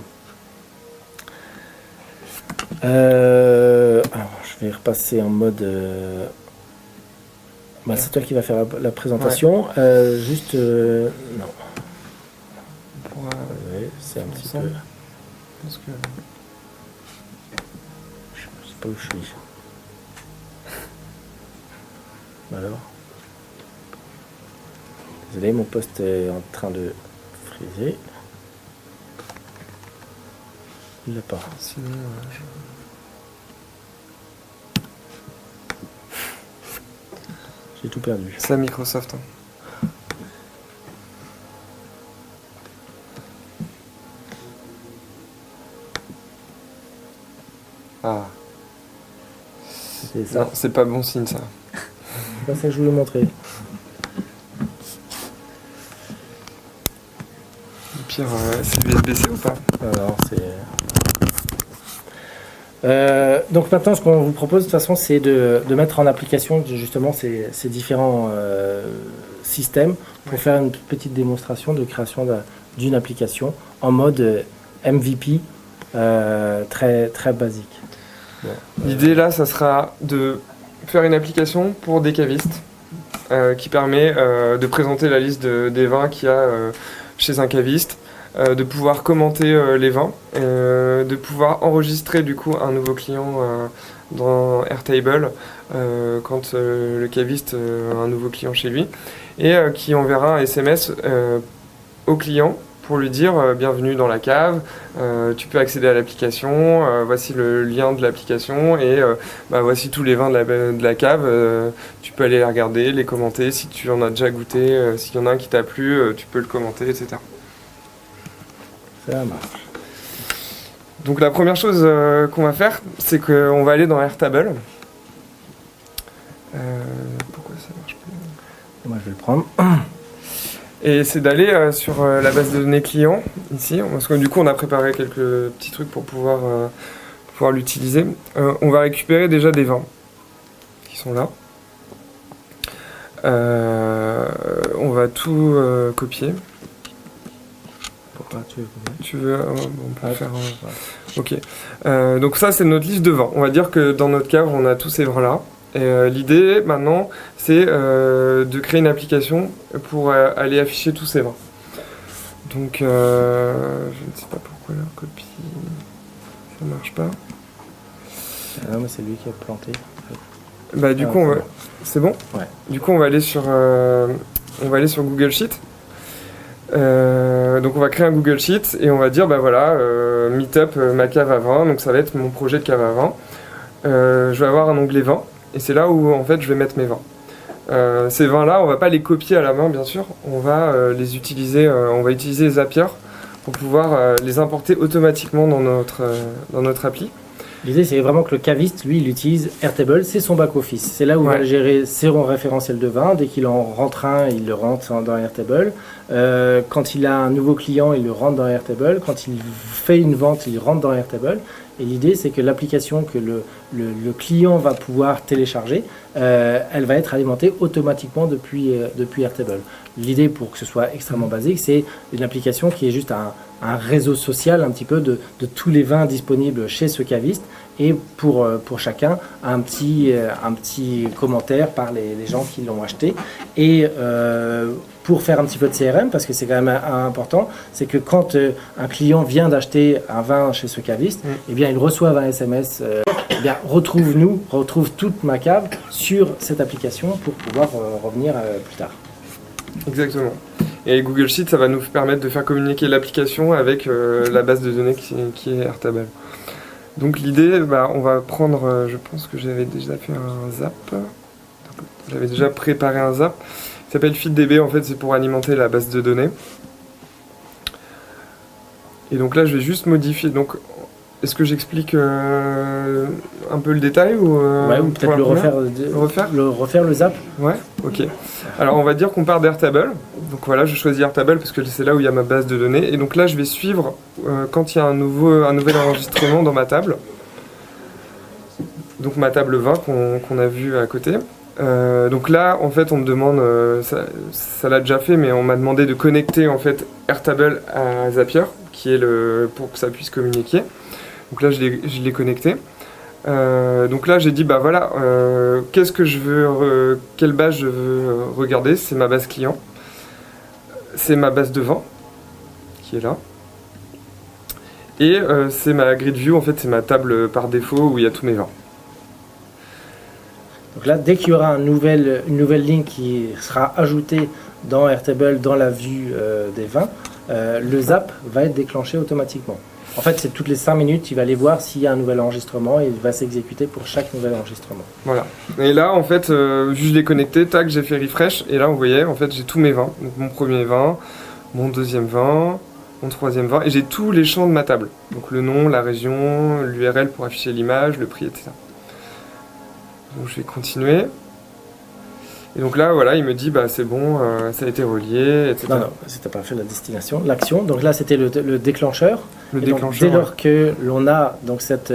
Alors, je vais repasser en mode... Bah, c'est toi qui vas faire la présentation. Ouais. Juste... non. Oui, c'est un petit peu... Parce que... Je sais pas où je suis. Alors. Désolé, mon poste est en train de friser. Il l'a pas. Sinon, j'ai tout perdu. C'est à Microsoft. Hein. Ah. C'est ça. Non, c'est pas bon signe ça. C'est pas ça que je voulais montrer. Le pire, c'est l'USB-C ou pas? Alors, c'est... donc maintenant, ce qu'on vous propose de toute façon, c'est de mettre en application justement ces différents systèmes pour faire une petite démonstration de création d'une application en mode MVP très, très basique. Bon, l'idée là, ça sera de faire une application pour des cavistes qui permet de présenter la liste des vins qu'il y a chez un caviste, de pouvoir commenter les vins, de pouvoir enregistrer du coup un nouveau client dans Airtable quand le caviste a un nouveau client chez lui, et qui enverra un SMS au client pour lui dire bienvenue dans la cave, tu peux accéder à l'application, voici le lien de l'application et voici tous les vins de la cave, tu peux aller les regarder, les commenter, si tu en as déjà goûté, s'il y en a un qui t'a plu, tu peux le commenter, etc. Ça marche. Donc la première chose qu'on va faire, c'est qu'on va aller dans Airtable. Pourquoi ça marche pas? Moi je vais le prendre. Et c'est d'aller sur la base de données client, ici, parce que du coup on a préparé quelques petits trucs pour pouvoir l'utiliser. On va récupérer déjà des vins qui sont là. On va tout copier. Pourquoi tu veux on peut faire... Ok. Donc ça c'est notre liste de vins. On va dire que dans notre cave on a tous ces vins là. Et l'idée maintenant c'est de créer une application pour aller afficher tous ces vins. Donc je ne sais pas pourquoi la copie ça marche pas. Non mais c'est lui qui a planté. Bah du coup on va... C'est bon. Ouais. Du coup on va aller sur Google Sheet. Donc on va créer un Google Sheet et on va dire bah voilà Meetup ma cave à vin, donc ça va être mon projet de cave à vin. Je vais avoir un onglet vin. Et c'est là où en fait je vais mettre mes vins. Ces vins là, on va pas les copier à la main bien sûr, on va les utiliser, on va utiliser Zapier pour pouvoir les importer automatiquement dans notre appli. L'idée c'est vraiment que le caviste, lui, il utilise Airtable, c'est son back-office. C'est là où il va gérer son référentiel de vin. Dès qu'il en rentre un, il le rentre dans Airtable. Quand il a un nouveau client, il le rentre dans Airtable. Quand il fait une vente, il rentre dans Airtable. Et l'idée, c'est que l'application que le client va pouvoir télécharger, elle va être alimentée automatiquement depuis Airtable. L'idée, pour que ce soit extrêmement basique, c'est une application qui est juste un réseau social un petit peu de tous les vins disponibles chez ce caviste et pour chacun un petit commentaire par les gens qui l'ont acheté. Et pour faire un petit peu de CRM, parce que c'est quand même important, c'est que quand un client vient d'acheter un vin chez ce caviste, eh bien, il reçoit un SMS, eh bien, retrouve toute ma cave sur cette application pour pouvoir revenir plus tard. Exactement. Et Google Sheet, ça va nous permettre de faire communiquer l'application avec la base de données qui est Airtable. Donc l'idée, on va prendre, je pense que j'avais déjà fait un zap, j'avais déjà préparé un zap, il s'appelle FeedDB, en fait c'est pour alimenter la base de données. Et donc là, je vais juste modifier. Donc, est-ce que j'explique un peu le détail ou Ouais, ou peut-être le refaire le zap. Ouais, ok. Alors on va dire qu'on part d'Airtable. Donc voilà, je choisis Airtable parce que c'est là où il y a ma base de données. Et donc là, je vais suivre quand il y a un nouvel enregistrement dans ma table. Donc ma table 20 qu'on a vue à côté. Donc là, en fait, on me demande, ça l'a déjà fait, mais on m'a demandé de connecter en fait Airtable à Zapier, qui est pour que ça puisse communiquer. Donc là, je l'ai connecté. Donc là, j'ai dit, bah voilà, qu'est-ce que je veux, quelle base je veux regarder. C'est ma base client. C'est ma base de vin, qui est là. Et c'est ma grid view, en fait, c'est ma table par défaut où il y a tous mes vins. Donc là, dès qu'il y aura une nouvelle ligne qui sera ajoutée dans Airtable, dans la vue des vins, le zap va être déclenché automatiquement. En fait, c'est toutes les 5 minutes, il va aller voir s'il y a un nouvel enregistrement et il va s'exécuter pour chaque nouvel enregistrement. Voilà. Et là, en fait, juste je l'ai connecté, tac, j'ai fait refresh. Et là, vous voyez, en fait, j'ai tous mes vins. Donc mon premier vin, mon deuxième vin, mon troisième vin. Et j'ai tous les champs de ma table. Donc le nom, la région, l'URL pour afficher l'image, le prix, etc. Donc je vais continuer. Et donc là, voilà, il me dit, bah c'est bon, ça a été relié, etc. Non, c'était pas fait la destination, l'action. Donc là, c'était le déclencheur. Le et déclencheur. Donc, dès lors que l'on a donc cette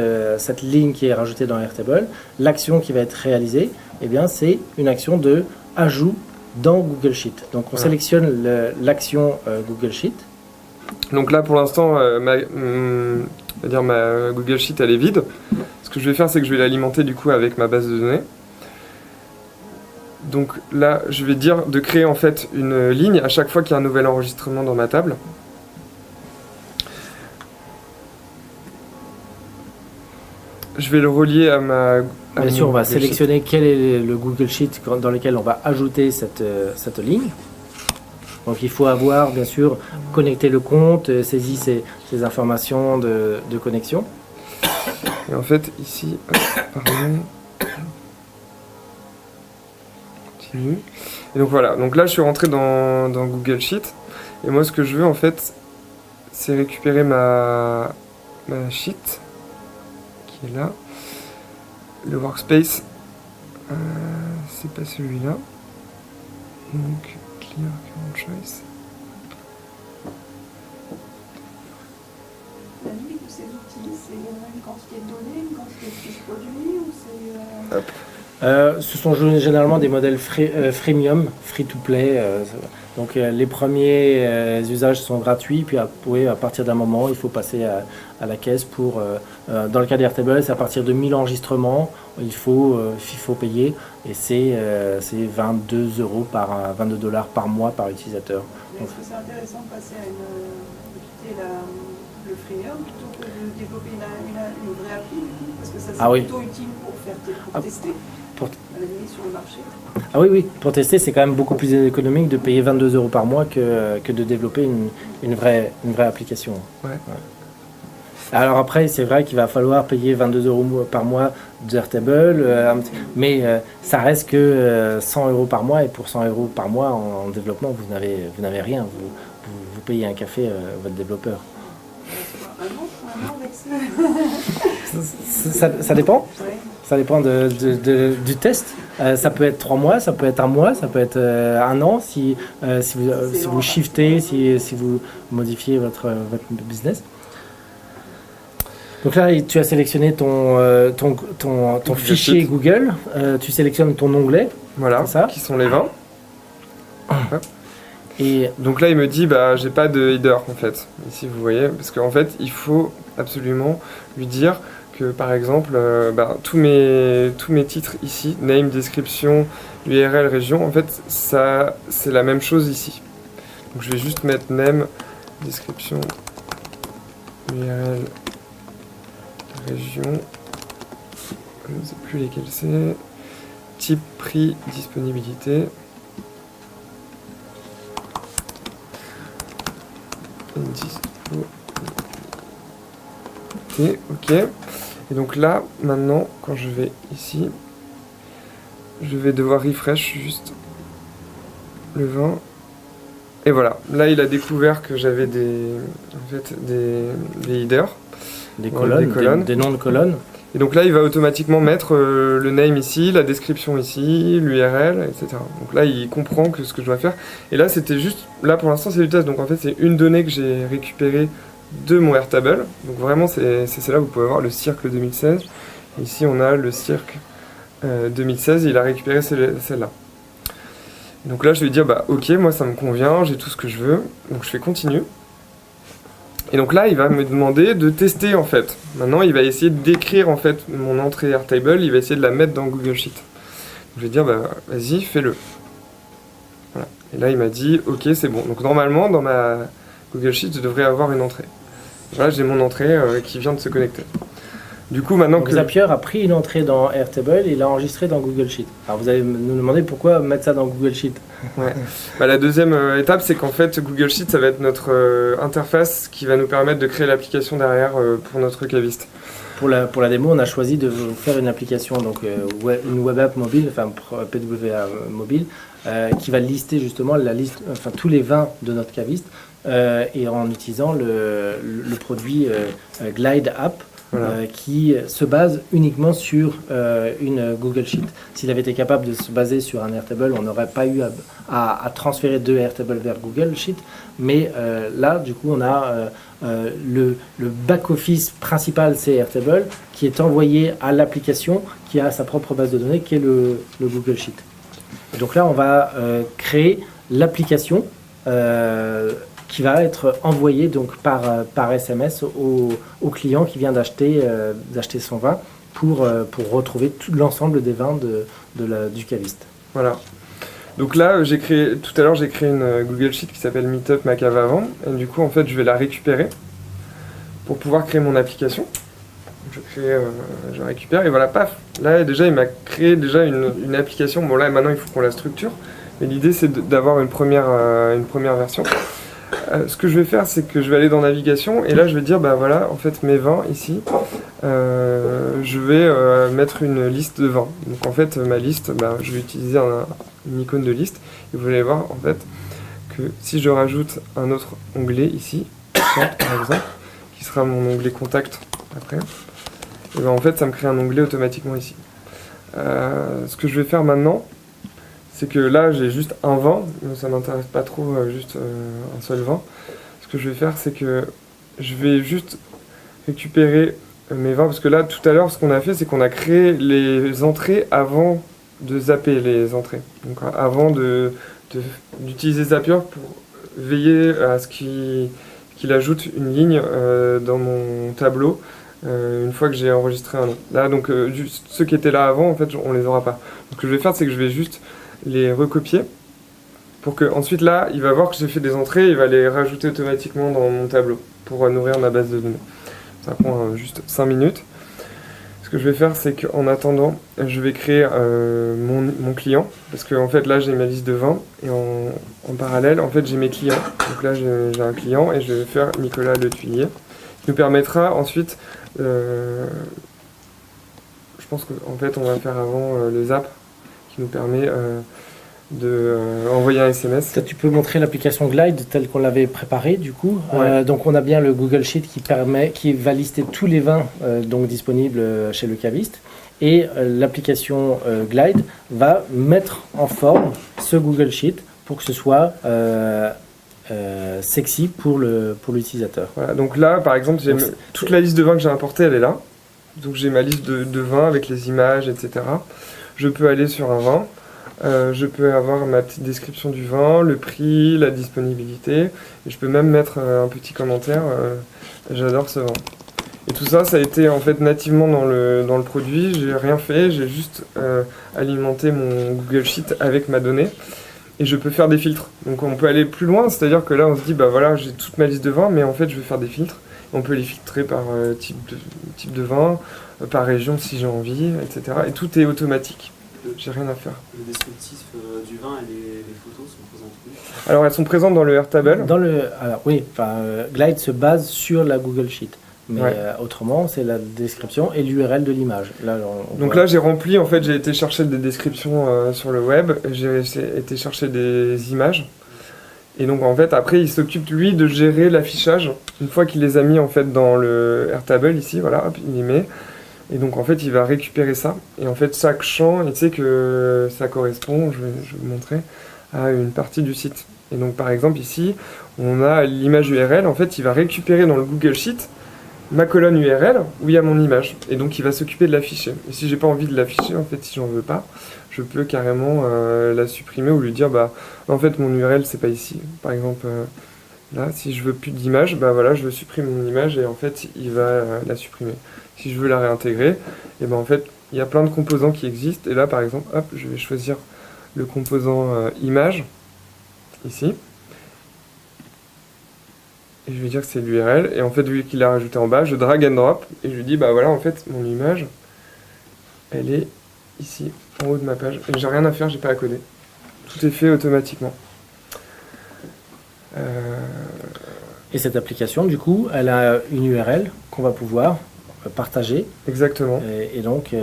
ligne qui est rajoutée dans Airtable, l'action qui va être réalisée, eh bien, c'est une action de ajout dans Google Sheet. Donc on sélectionne l'action Google Sheet. Donc là, pour l'instant, ma Google Sheet, elle est vide. Ce que je vais faire, c'est que je vais l'alimenter du coup avec ma base de données. Donc là, je vais dire de créer en fait une ligne à chaque fois qu'il y a un nouvel enregistrement dans ma table. Je vais le relier à ma... Bien sûr, on va sélectionner quel est le Google Sheet dans lequel on va ajouter cette ligne. Donc il faut avoir, bien sûr, connecté le compte, saisi ces informations de connexion. Et en fait, ici, pardon. Continue. Et donc voilà, donc là je suis rentré dans Google Sheet. Et moi ce que je veux en fait, c'est récupérer ma sheet, qui est là. Le workspace, c'est pas celui-là. Donc, clear current choice. La limite de ces outils, c'est une quantité de données, une quantité de fiches produits ou c'est... Ce sont généralement des modèles freemium, free-to-play. Donc les premiers usages sont gratuits, puis à partir d'un moment, il faut passer à la caisse pour... dans le cas d'Airtable, c'est à partir de 1000 enregistrements, il faut payer, et c'est 22 € $22 par mois par utilisateur. Est-ce que c'est intéressant de passer à quitter le freemium plutôt que de développer une vraie appli, parce que ça c'est plutôt utile pour tester à la limite sur le marché. Ah oui, pour tester, c'est quand même beaucoup plus économique de payer 22 € par mois que de développer une vraie application. Ouais. Alors après, c'est vrai qu'il va falloir payer 22 € par mois d'Airtable, mais ça reste que 100 € par mois, et pour 100 € par mois en développement, vous n'avez rien. Vous payez un café à votre développeur. Un an avec Ça dépend. Ouais. Ça dépend du test. Ça peut être 3 mois, ça peut être 1 mois, ça peut être 1 an si vous shiftez, si vous modifiez votre business. Donc là, tu as sélectionné ton fichier Google, tu sélectionnes ton onglet. Voilà, ça qui sont les vins. Et donc là, il me dit, bah, j'ai pas de header en fait. Ici, vous voyez, parce qu'en fait, il faut absolument lui dire que, par exemple, tous mes titres ici, name, description, URL, région, en fait, ça, c'est la même chose ici. Donc je vais juste mettre name, description, URL, région, je ne sais plus lesquels c'est, type, prix, disponibilité. Ok. Et donc là, maintenant, quand je vais ici, je vais devoir refresh juste le vin. Et voilà, là il a découvert que j'avais des headers. Des colonnes, des noms de colonnes. Et donc là, il va automatiquement mettre le name ici, la description ici, l'URL, etc. Donc là, il comprend que ce que je dois faire. Et là, c'était juste, là pour l'instant, c'est du test. Donc en fait, c'est une donnée que j'ai récupérée de mon Airtable. Donc vraiment, c'est celle-là, vous pouvez voir le cirque 2016. Ici, on a le cirque 2016, et il a récupéré celle-là. Donc là, je vais dire, bah ok, moi ça me convient, j'ai tout ce que je veux. Donc je fais continue. Et donc là, il va me demander de tester en fait. Maintenant, il va essayer d'écrire en fait mon entrée Airtable, il va essayer de la mettre dans Google Sheet. Donc, je vais dire, bah vas-y, fais-le. Voilà. Et là, il m'a dit, ok, c'est bon. Donc normalement, dans ma Google Sheet, je devrais avoir une entrée. Voilà, j'ai mon entrée qui vient de se connecter. Du coup, maintenant donc, Zapier a pris une entrée dans Airtable et l'a enregistrée dans Google Sheet. Alors vous allez nous demander pourquoi mettre ça dans Google Sheet. Ouais. Bah, la deuxième étape, c'est qu'en fait, Google Sheet, ça va être notre interface qui va nous permettre de créer l'application derrière pour notre claviste. Pour la démo, on a choisi de vous faire une application, donc une web app mobile, enfin PWA mobile, qui va lister justement la liste, enfin tous les vins de notre caviste, et en utilisant le produit Glide App. Voilà. Qui se base uniquement sur une Google Sheet. S'il avait été capable de se baser sur un Airtable, on n'aurait pas eu à transférer de Airtable vers Google Sheet. Mais là, du coup, on a le back-office principal, c'est Airtable, qui est envoyé à l'application qui a sa propre base de données, qui est le Google Sheet. Et donc là, on va créer l'application qui va être envoyé donc par SMS au client qui vient d'acheter son vin pour retrouver tout l'ensemble des vins du caviste. Voilà. Donc là, tout à l'heure, j'ai créé une Google Sheet qui s'appelle Meetup Ma Cave à Vin. Et du coup, en fait, je vais la récupérer pour pouvoir créer mon application. Je récupère et voilà, paf. Là, déjà, il m'a créé une application. Bon, là, maintenant, il faut qu'on la structure. Mais l'idée, c'est d'avoir une première version. Ce que je vais faire, c'est que je vais aller dans navigation et là je vais dire bah voilà, en fait mes vins ici, je vais mettre une liste de vins. Donc en fait ma liste, je vais utiliser une icône de liste et vous allez voir en fait que si je rajoute un autre onglet ici, par exemple, qui sera mon onglet contact après, et ben en fait ça me crée un onglet automatiquement ici. Ce que je vais faire maintenant, c'est que là j'ai juste un vin, mais ça m'intéresse pas trop, juste un seul vin. Ce que je vais faire, c'est que je vais juste récupérer mes vins, parce que là tout à l'heure ce qu'on a fait, c'est qu'on a créé les entrées avant de zapper les entrées. Donc avant d'utiliser Zapier pour veiller à ce qu'il ajoute une ligne dans mon tableau une fois que j'ai enregistré un nom. Là donc ceux qui étaient là avant, en fait on les aura pas. Donc ce que je vais faire, c'est que je vais juste les recopier pour que ensuite là il va voir que j'ai fait des entrées, il va les rajouter automatiquement dans mon tableau pour nourrir ma base de données. Ça prend juste 5 minutes. Ce que je vais faire, c'est qu'en attendant je vais créer mon client, parce que en fait là j'ai ma liste de vins et en parallèle en fait j'ai mes clients. Donc là j'ai un client et je vais faire Nicolas Le Tuilier, qui nous permettra ensuite je pense qu'en fait on va faire avant le zap qui nous permet d'envoyer un SMS. Peut-être tu peux montrer l'application Glide telle qu'on l'avait préparée du coup. Ouais. Donc on a bien le Google Sheet qui va lister tous les vins donc disponibles chez le caviste, et l'application Glide va mettre en forme ce Google Sheet pour que ce soit sexy pour l'utilisateur. Voilà, donc là par exemple toute la liste de vins que j'ai importée, elle est là. Donc j'ai ma liste de vins avec les images, etc. Je peux aller sur un vin, je peux avoir ma petite description du vin, le prix, la disponibilité, et je peux même mettre un petit commentaire, j'adore ce vin. Et tout ça, ça a été en fait nativement dans le produit, j'ai rien fait, j'ai juste alimenté mon Google Sheet avec ma donnée, et je peux faire des filtres. Donc on peut aller plus loin, c'est-à-dire que là on se dit bah voilà, j'ai toute ma liste de vins, mais en fait je vais faire des filtres. On peut les filtrer par type de vin, par région si j'ai envie, etc. Et tout est automatique. J'ai rien à faire. Le descriptif du vin et les photos sont présentes où ? Alors elles sont présentes dans le Airtable. Alors oui, Glide se base sur la Google Sheet. Mais ouais. Autrement, c'est la description et l'URL de l'image. Donc là, j'ai rempli, en fait, j'ai été chercher des descriptions sur le web, j'ai été chercher des images. Et donc en fait après il s'occupe lui de gérer l'affichage une fois qu'il les a mis en fait dans le Airtable ici, voilà, hop, il les met. Et donc en fait il va récupérer ça. Et en fait chaque champ, il sait que ça correspond, je vais vous montrer, à une partie du site. Et donc par exemple ici, on a l'image URL, en fait il va récupérer dans le Google Sheet ma colonne URL où il y a mon image. Et donc il va s'occuper de l'afficher. Et si j'ai pas envie de l'afficher, en fait si j'en veux pas, je peux carrément la supprimer ou lui dire bah en fait mon URL c'est pas ici. Par exemple là si je veux plus d'image, bah voilà je supprime mon image et en fait il va la supprimer. Si je veux la réintégrer, et ben en fait il y a plein de composants qui existent et là par exemple hop je vais choisir le composant image ici. Et je vais dire que c'est l'URL, et en fait vu qu'il l'a rajouté en bas, je drag and drop, et je lui dis bah voilà en fait mon image, elle est ici, en haut de ma page, et j'ai rien à faire, j'ai pas à coder. Tout est fait automatiquement. Et cette application du coup, elle a une URL qu'on va pouvoir partager. Exactement. Et donc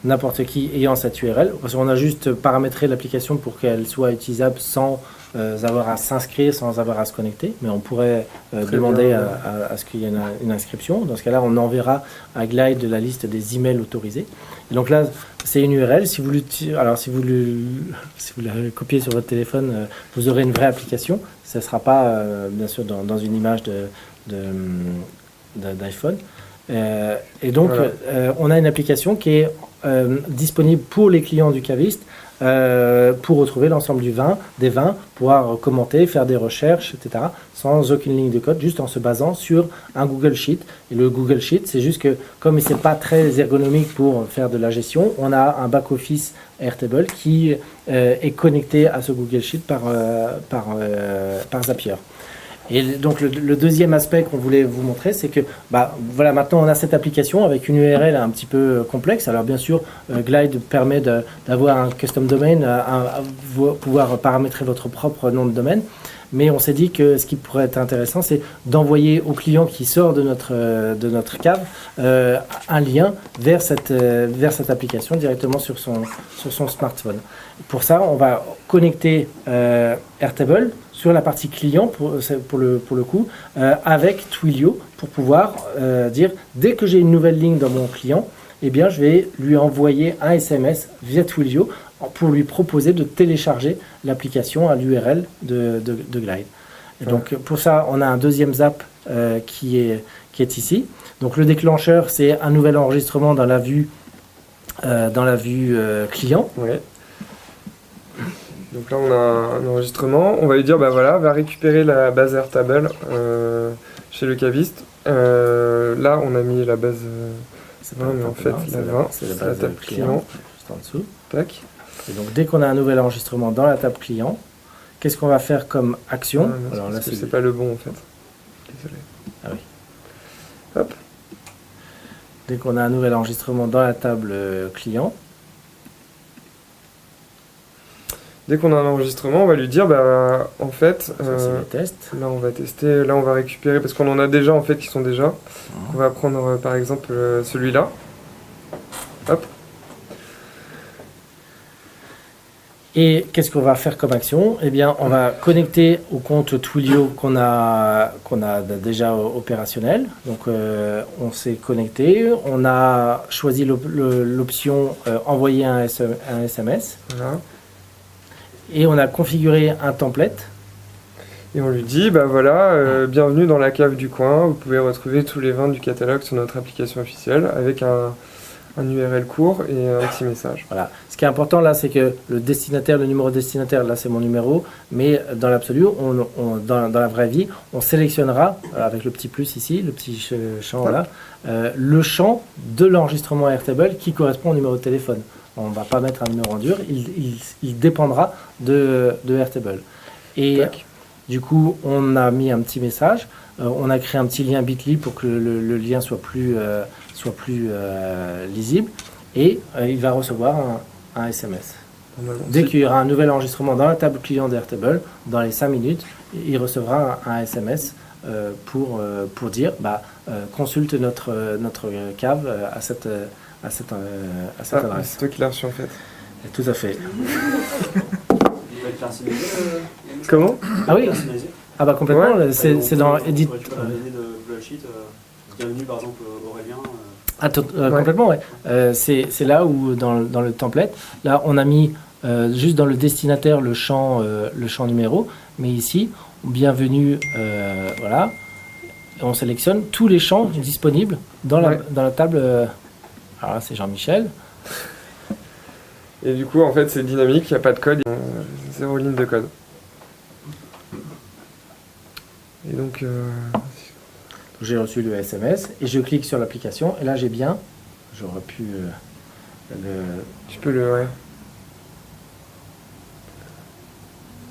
n'importe qui ayant cette URL, parce qu'on a juste paramétré l'application pour qu'elle soit utilisable sans avoir à s'inscrire, sans avoir à se connecter, mais on pourrait demander à ce qu'il y ait une inscription. Dans ce cas-là, on enverra à Glide la liste des emails autorisés. Et donc là, c'est une URL. Si vous la copiez sur votre téléphone, vous aurez une vraie application. Ça ne sera pas, bien sûr, dans une image d'iPhone. Et donc, voilà. On a une application qui est disponible pour les clients du caviste pour retrouver l'ensemble des vins, pouvoir commenter, faire des recherches, etc. sans aucune ligne de code, juste en se basant sur un Google Sheet. Et le Google Sheet, c'est juste que comme c'est pas très ergonomique pour faire de la gestion, on a un back-office Airtable qui est connecté à ce Google Sheet par Zapier. Et donc le deuxième aspect qu'on voulait vous montrer, c'est que voilà, maintenant on a cette application avec une URL un petit peu complexe. Alors bien sûr, Glide permet d'avoir un custom domain, pouvoir paramétrer votre propre nom de domaine. Mais on s'est dit que ce qui pourrait être intéressant, c'est d'envoyer au client qui sort de notre cave un lien vers cette application directement sur son smartphone. Pour ça, on va connecter Airtable sur la partie client pour le coup avec Twilio pour pouvoir dire dès que j'ai une nouvelle ligne dans mon client, eh bien je vais lui envoyer un SMS via Twilio pour lui proposer de télécharger l'application à l'URL de Glide. Et donc pour ça, on a un deuxième zap qui est ici. Donc le déclencheur, c'est un nouvel enregistrement dans la vue client. Ouais. Donc là on a un enregistrement, on va lui dire bah voilà, va récupérer la base Airtable chez le caviste. Là on a mis la base 20, mais en fait la 20 c'est la table client juste en dessous. Tac. Et donc dès qu'on a un nouvel enregistrement dans la table client, qu'est-ce qu'on va faire comme action? Alors là c'est pas le bon en fait. Désolé. Ah oui. Hop. Dès qu'on a un nouvel enregistrement dans la table client. Dès qu'on a un enregistrement, on va lui dire, bah, en fait, là on va tester, là on va récupérer, parce qu'on en a déjà en fait qui sont déjà. On va prendre par exemple celui-là. Hop. Et qu'est-ce qu'on va faire comme action? Eh bien, on va connecter au compte Twilio qu'on a déjà opérationnel. Donc, on s'est connecté, on a choisi l'option envoyer un SMS. Voilà. Et on a configuré un template. Et on lui dit, bah voilà, bienvenue dans la cave du coin, vous pouvez retrouver tous les vins du catalogue sur notre application officielle avec un URL court et un petit message. Voilà. Ce qui est important là, c'est que le destinataire, le numéro destinataire, là c'est mon numéro, mais dans l'absolu, dans la vraie vie, on sélectionnera, avec le petit plus ici, le petit champ là, le champ de l'enregistrement Airtable qui correspond au numéro de téléphone. On ne va pas mettre un numéro en dur, il dépendra de Airtable. Et du coup, on a mis un petit message, on a créé un petit lien Bitly pour que le lien soit plus lisible, et il va recevoir un SMS. Dès qu'il y aura un nouvel enregistrement dans la table client d'Airtable, dans les 5 minutes, il recevra un SMS pour dire consulte notre cave à cette adresse. C'est toi qui l'as reçu en fait. Tout à fait. personnalisé Comment? Ah oui. Personnalisé. Ah bah complètement, Ouais. c'est dans Edit. Tu peux la donner de Google Sheet. Bienvenue par exemple Aurélien. Complètement, ouais. C'est là où dans le template, là on a mis juste dans le destinataire le champ numéro, mais ici, bienvenue, voilà, et on sélectionne tous les champs disponibles dans la table. Alors là, c'est Jean-Michel. Et du coup, en fait, c'est dynamique, il n'y a pas de code, 0 ligne de code. Et donc, j'ai reçu le SMS et je clique sur l'application et là j'ai bien, j'aurais pu tu peux le... Ouais.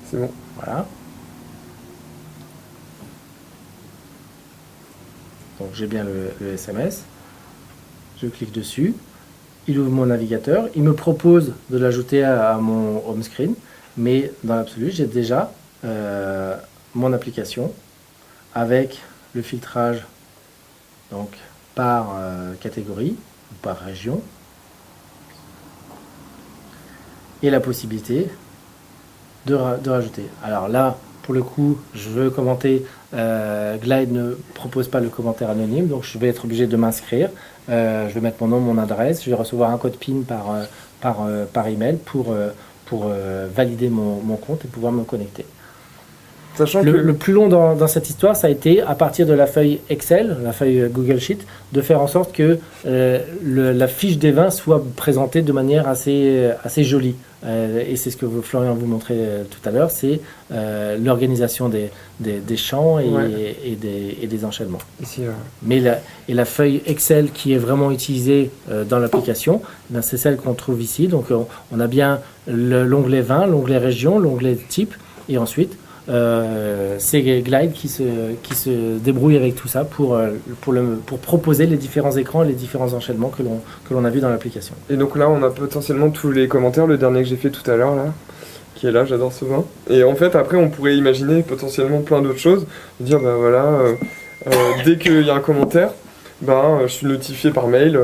C'est bon. Voilà. Donc j'ai bien le SMS. Je clique dessus. Il ouvre mon navigateur. Il me propose de l'ajouter à mon home screen. Mais dans l'absolu, j'ai déjà mon application avec le filtrage donc, par catégorie ou par région. Et la possibilité de rajouter. Alors là, pour le coup, je veux commenter. Glide ne propose pas le commentaire anonyme, donc je vais être obligé de m'inscrire. Je vais mettre mon nom, mon adresse. Je vais recevoir un code PIN par email pour valider mon compte et pouvoir me connecter. Sachant le plus long dans cette histoire, ça a été, à partir de la feuille Excel, la feuille Google Sheet, de faire en sorte que la fiche des vins soit présentée de manière assez jolie. Et c'est ce que Florian vous montrait tout à l'heure, c'est l'organisation des champs et des enchaînements. Ici, Mais la feuille Excel qui est vraiment utilisée dans l'application, c'est celle qu'on trouve ici. Donc on a bien l'onglet vin, l'onglet région, l'onglet type, et ensuite c'est Glide qui se débrouille avec tout ça pour proposer les différents écrans et les différents enchaînements que l'on a vu dans l'application. Et donc là, on a potentiellement tous les commentaires, le dernier que j'ai fait tout à l'heure, là, qui est là, j'adore ce vin. Et en fait, après, on pourrait imaginer potentiellement plein d'autres choses. Dire, bah voilà, dès qu'il y a un commentaire, je suis notifié par mail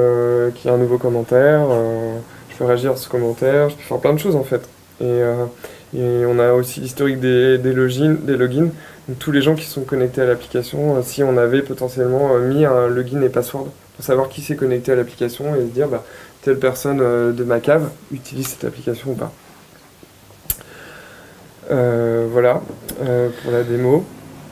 qu'il y a un nouveau commentaire, je peux réagir à ce commentaire, je peux faire plein de choses en fait. Et on a aussi l'historique des logins. Donc, tous les gens qui sont connectés à l'application, si on avait potentiellement mis un login et password pour savoir qui s'est connecté à l'application et se dire telle personne de ma cave utilise cette application ou pas. Voilà pour la démo.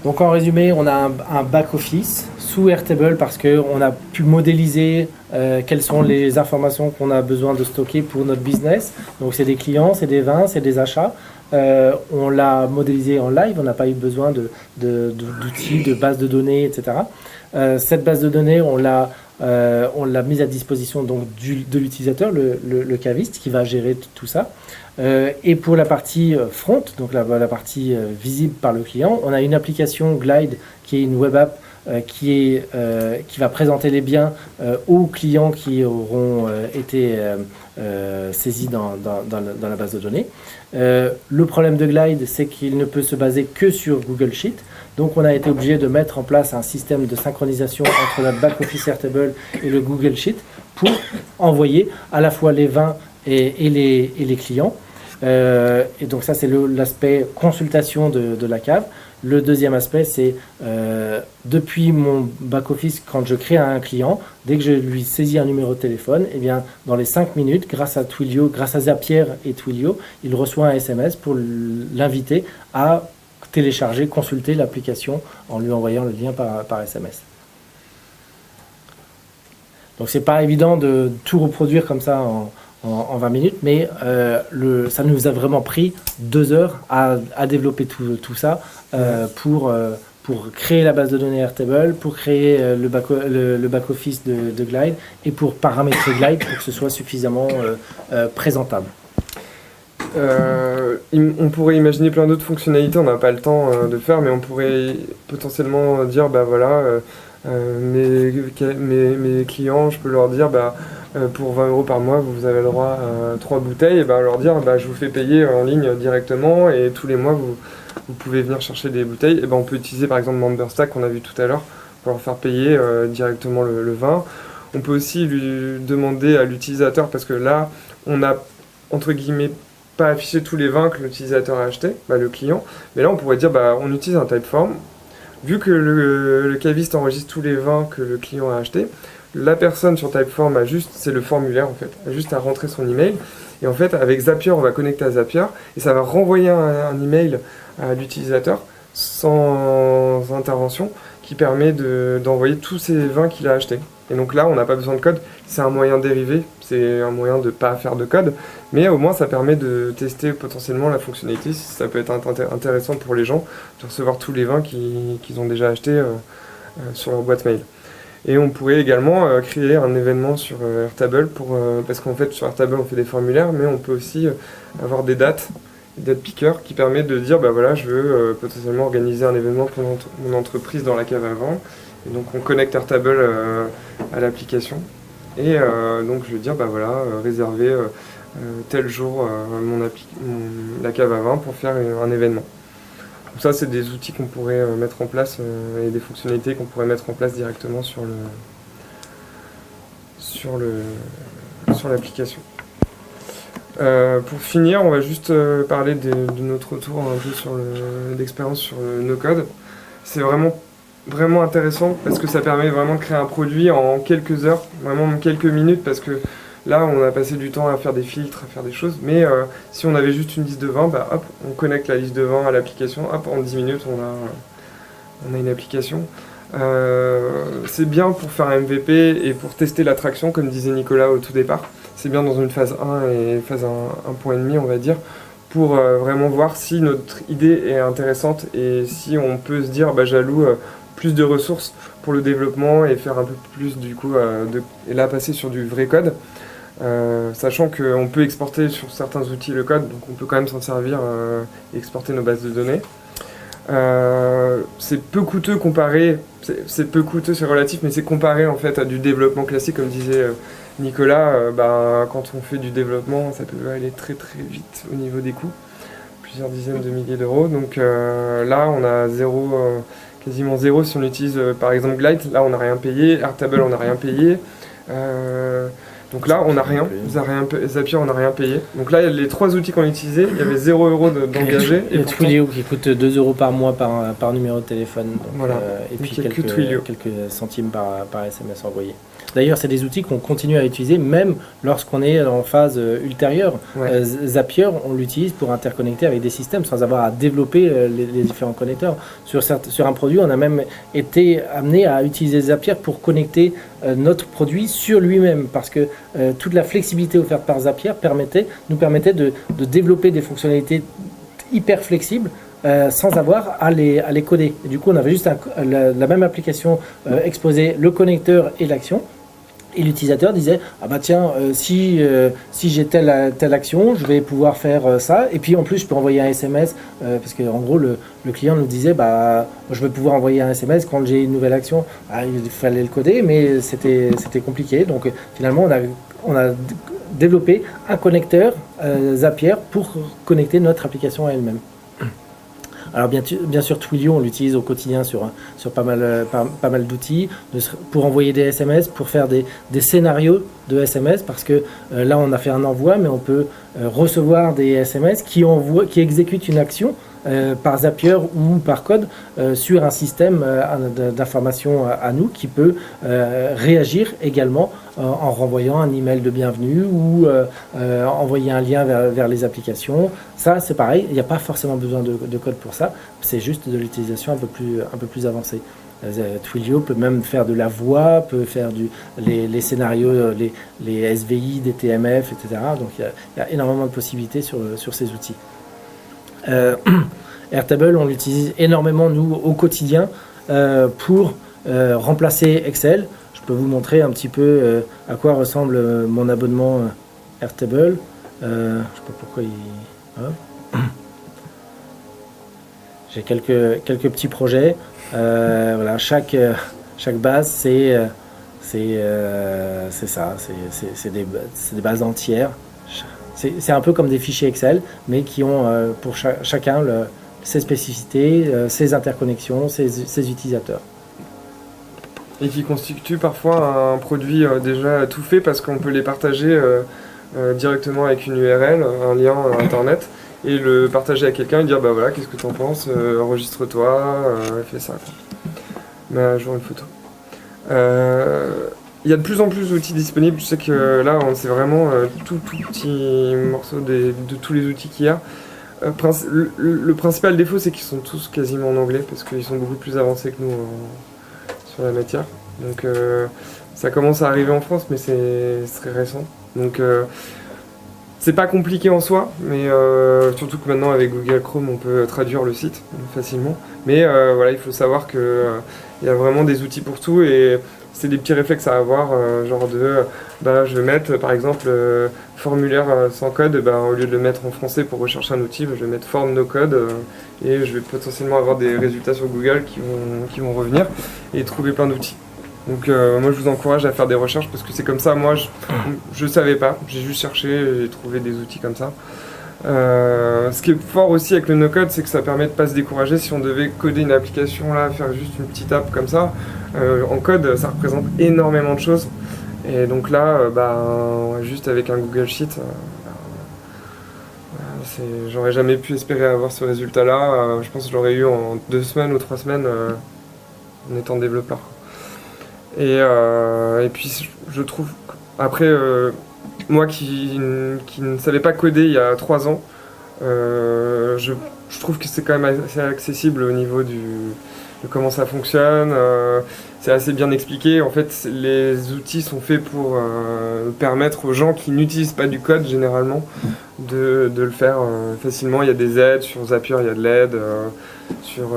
Donc en résumé, on a un back-office sous Airtable parce qu'on a pu modéliser quelles sont les informations qu'on a besoin de stocker pour notre business. Donc c'est des clients, c'est des vins, c'est des achats. On l'a modélisé en live, on n'a pas eu besoin d'outils, de bases de données, etc. Cette base de données, on l'a mise à disposition donc, de l'utilisateur, le caviste, qui va gérer tout ça. Et pour la partie front, donc la partie visible par le client, on a une application Glide qui est une web app qui va présenter les biens aux clients qui auront été saisis dans la base de données. Le problème de Glide, c'est qu'il ne peut se baser que sur Google Sheet. Donc on a été obligé de mettre en place un système de synchronisation entre notre back-office Airtable et le Google Sheet pour envoyer à la fois les vins et les clients. Et donc ça c'est l'aspect consultation de la cave. Le deuxième aspect c'est depuis mon back-office, quand je crée un client, dès que je lui saisis un numéro de téléphone, eh bien, dans les 5 minutes, grâce à Twilio, grâce à Zapier et Twilio, il reçoit un SMS pour l'inviter à télécharger, consulter l'application en lui envoyant le lien par SMS. Donc c'est pas évident de tout reproduire comme ça en 20 minutes, mais ça nous a vraiment pris 2 heures à développer tout ça pour créer la base de données Airtable, pour créer le back-office de Glide et pour paramétrer Glide pour que ce soit suffisamment présentable. On pourrait imaginer plein d'autres fonctionnalités, on n'a pas le temps de faire, mais on pourrait potentiellement dire mes clients, je peux leur dire pour 20 € par mois vous avez le droit à 3 bouteilles, et leur dire je vous fais payer en ligne directement et tous les mois vous pouvez venir chercher des bouteilles. Et on peut utiliser par exemple MemberStack qu'on a vu tout à l'heure pour leur faire payer directement le vin. On peut aussi lui demander à l'utilisateur, parce que là on a entre guillemets pas afficher tous les vins que l'utilisateur a acheté, le client. Mais là, on pourrait dire, on utilise un Typeform. Vu que le caviste enregistre tous les vins que le client a acheté, la personne sur Typeform c'est le formulaire en fait, a juste à rentrer son email. Et en fait, avec Zapier, on va connecter à Zapier et ça va renvoyer un email à l'utilisateur sans intervention qui permet d'envoyer tous ces vins qu'il a achetés. Et donc là, on n'a pas besoin de code, c'est un moyen dérivé, c'est un moyen de ne pas faire de code, mais au moins ça permet de tester potentiellement la fonctionnalité, si ça peut être intéressant pour les gens de recevoir tous les vins qu'ils ont déjà achetés sur leur boîte mail. Et on pourrait également créer un événement sur Airtable, parce qu'en fait sur Airtable on fait des formulaires, mais on peut aussi avoir des dates pickers qui permet de dire voilà, je veux potentiellement organiser un événement pour mon entreprise dans la cave à vin. Et donc on connecte Airtable à l'application et donc je vais dire réserver tel jour la cave à vin pour faire un événement. Donc ça c'est des outils qu'on pourrait mettre en place et des fonctionnalités qu'on pourrait mettre en place directement sur l'application. Pour finir, on va juste parler de notre retour un peu sur l'expérience sur NoCode. C'est vraiment intéressant parce que ça permet vraiment de créer un produit en quelques heures, vraiment en quelques minutes, parce que là on a passé du temps à faire des filtres, à faire des choses, mais si on avait juste une liste de vins, hop, on connecte la liste de vins à l'application, hop, en 10 minutes on a une application. C'est bien pour faire un MVP et pour tester l'attraction, comme disait Nicolas au tout départ. C'est bien dans une phase 1 et phase 1.5 on va dire, pour vraiment voir si notre idée est intéressante et si on peut se dire j'alloue plus de ressources pour le développement et faire un peu plus du coup et là passer sur du vrai code, sachant qu'on peut exporter sur certains outils le code, donc on peut quand même s'en servir et exporter nos bases de données. C'est peu coûteux comparé, c'est peu coûteux, c'est relatif, mais c'est comparé en fait à du développement classique, comme disait Nicolas. Quand on fait du développement, ça peut aller très très vite au niveau des coûts, plusieurs dizaines de milliers d'euros. Donc là, on a quasiment zéro si on utilise par exemple Glide. Là, on n'a rien payé. Airtable, on n'a rien payé. Donc là, on n'a rien. Zapier, on n'a rien payé. Donc là, les 3 outils qu'on a utilisés, il y avait 0 € d'engagé. Et Twilio qui coûte 2 € par mois par numéro de téléphone. Donc, voilà. Et puis quelques centimes par SMS envoyé. D'ailleurs, c'est des outils qu'on continue à utiliser même lorsqu'on est en phase ultérieure. Ouais. Zapier, on l'utilise pour interconnecter avec des systèmes sans avoir à développer les différents connecteurs. Sur un produit, on a même été amené à utiliser Zapier pour connecter notre produit sur lui-même, parce que toute la flexibilité offerte par Zapier nous permettait de développer des fonctionnalités hyper flexibles sans avoir à les coder. Et du coup, on avait juste la même application exposée, le connecteur et l'action. Et l'utilisateur disait si j'ai telle action, je vais pouvoir faire ça, et puis en plus je peux envoyer un SMS parce que en gros le client nous disait je vais pouvoir envoyer un SMS quand j'ai une nouvelle action. Il fallait le coder, mais c'était compliqué. Donc finalement on a développé un connecteur Zapier pour connecter notre application à elle-même. Alors bien sûr, Twilio, on l'utilise au quotidien sur pas mal d'outils, pour envoyer des SMS, pour faire des scénarios de SMS, parce que là, on a fait un envoi, mais on peut recevoir des SMS qui exécutent une action par Zapier ou par code sur un système d'information à nous qui peut réagir également en renvoyant un email de bienvenue ou envoyer un lien vers les applications. Ça, c'est pareil, il n'y a pas forcément besoin de code pour ça, c'est juste de l'utilisation un peu plus avancée. Twilio peut même faire de la voix, peut faire les scénarios, les SVI, des TMF, etc. Donc il y a énormément de possibilités sur ces outils. Airtable, on l'utilise énormément nous au quotidien pour remplacer Excel. Je peux vous montrer un petit peu à quoi ressemble mon abonnement Airtable. Je ne sais pas pourquoi j'ai quelques petits projets. Voilà, chaque base c'est ça, c'est des bases entières. C'est un peu comme des fichiers Excel, mais qui ont pour chacun ses spécificités, ses interconnexions, ses utilisateurs. Et qui constituent parfois un produit déjà tout fait, parce qu'on peut les partager directement avec une URL, un lien internet, et le partager à quelqu'un et dire bah voilà, qu'est-ce que tu en penses, enregistre-toi, fais ça. Mets à jour une photo. Il y a de plus en plus d'outils disponibles. Je sais que là, c'est vraiment tout petit morceau de tous les outils qu'il y a. Le principal défaut, c'est qu'ils sont tous quasiment en anglais parce qu'ils sont beaucoup plus avancés que nous sur la matière. Donc ça commence à arriver en France, mais c'est très récent. Donc c'est pas compliqué en soi, mais surtout que maintenant avec Google Chrome, on peut traduire le site facilement. Mais voilà, il faut savoir que il y a vraiment des outils pour tout et c'est des petits réflexes à avoir, genre je vais mettre par exemple formulaire sans code, au lieu de le mettre en français pour rechercher un outil, je vais mettre forme no code et je vais potentiellement avoir des résultats sur Google qui vont revenir et trouver plein d'outils. Donc moi je vous encourage à faire des recherches parce que c'est comme ça, moi je savais pas, j'ai juste cherché et trouvé des outils comme ça. Ce qui est fort aussi avec le no-code, c'est que ça permet de pas se décourager. Si on devait coder une application là, faire juste une petite app comme ça, en code ça représente énormément de choses. Et donc là, juste avec un Google Sheet, j'aurais jamais pu espérer avoir ce résultat là. Je pense que je l'aurais eu en 2 semaines ou 3 semaines en étant développeur. Et puis je trouve, après moi qui ne savais pas coder il y a 3 ans, je trouve que c'est quand même assez accessible au niveau de comment ça fonctionne. C'est assez bien expliqué. En fait, les outils sont faits pour permettre aux gens qui n'utilisent pas du code généralement de le faire facilement. Il y a des aides, sur Zapier il y a de l'aide, sur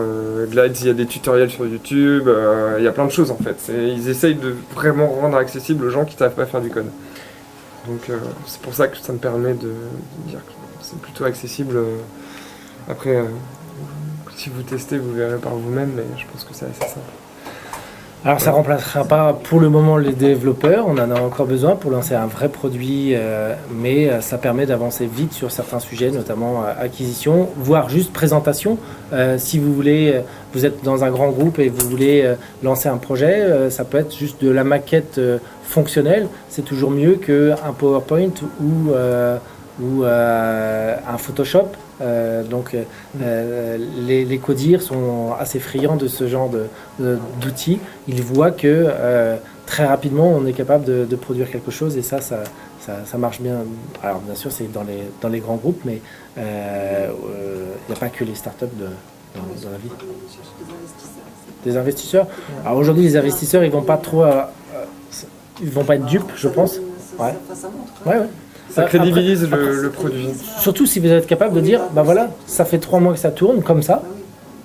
Glides il y a des tutoriels sur YouTube, il y a plein de choses en fait. Ils essayent de vraiment rendre accessible aux gens qui ne savent pas faire du code. Donc c'est pour ça que ça me permet de dire que c'est plutôt accessible. Après, si vous testez, vous verrez par vous-même, mais je pense que c'est assez simple. Alors ça ne remplacera pas pour le moment les développeurs, on en a encore besoin pour lancer un vrai produit, mais ça permet d'avancer vite sur certains sujets, notamment acquisition, voire juste présentation. Si vous voulez, vous êtes dans un grand groupe et vous voulez lancer un projet, ça peut être juste de la maquette fonctionnelle, c'est toujours mieux qu'un PowerPoint ou un Photoshop. Les codir sont assez friands de ce genre d'outils. Ils voient que très rapidement on est capable de produire quelque chose et ça marche bien. Alors bien sûr c'est dans les grands groupes, mais il n'y a pas que les startups dans la vie. Des investisseurs. Alors aujourd'hui les investisseurs ils vont pas être dupes, je pense. Ouais. Ça crédibilise le produit. Surtout si vous êtes capable de dire, voilà, ça fait 3 mois que ça tourne comme ça,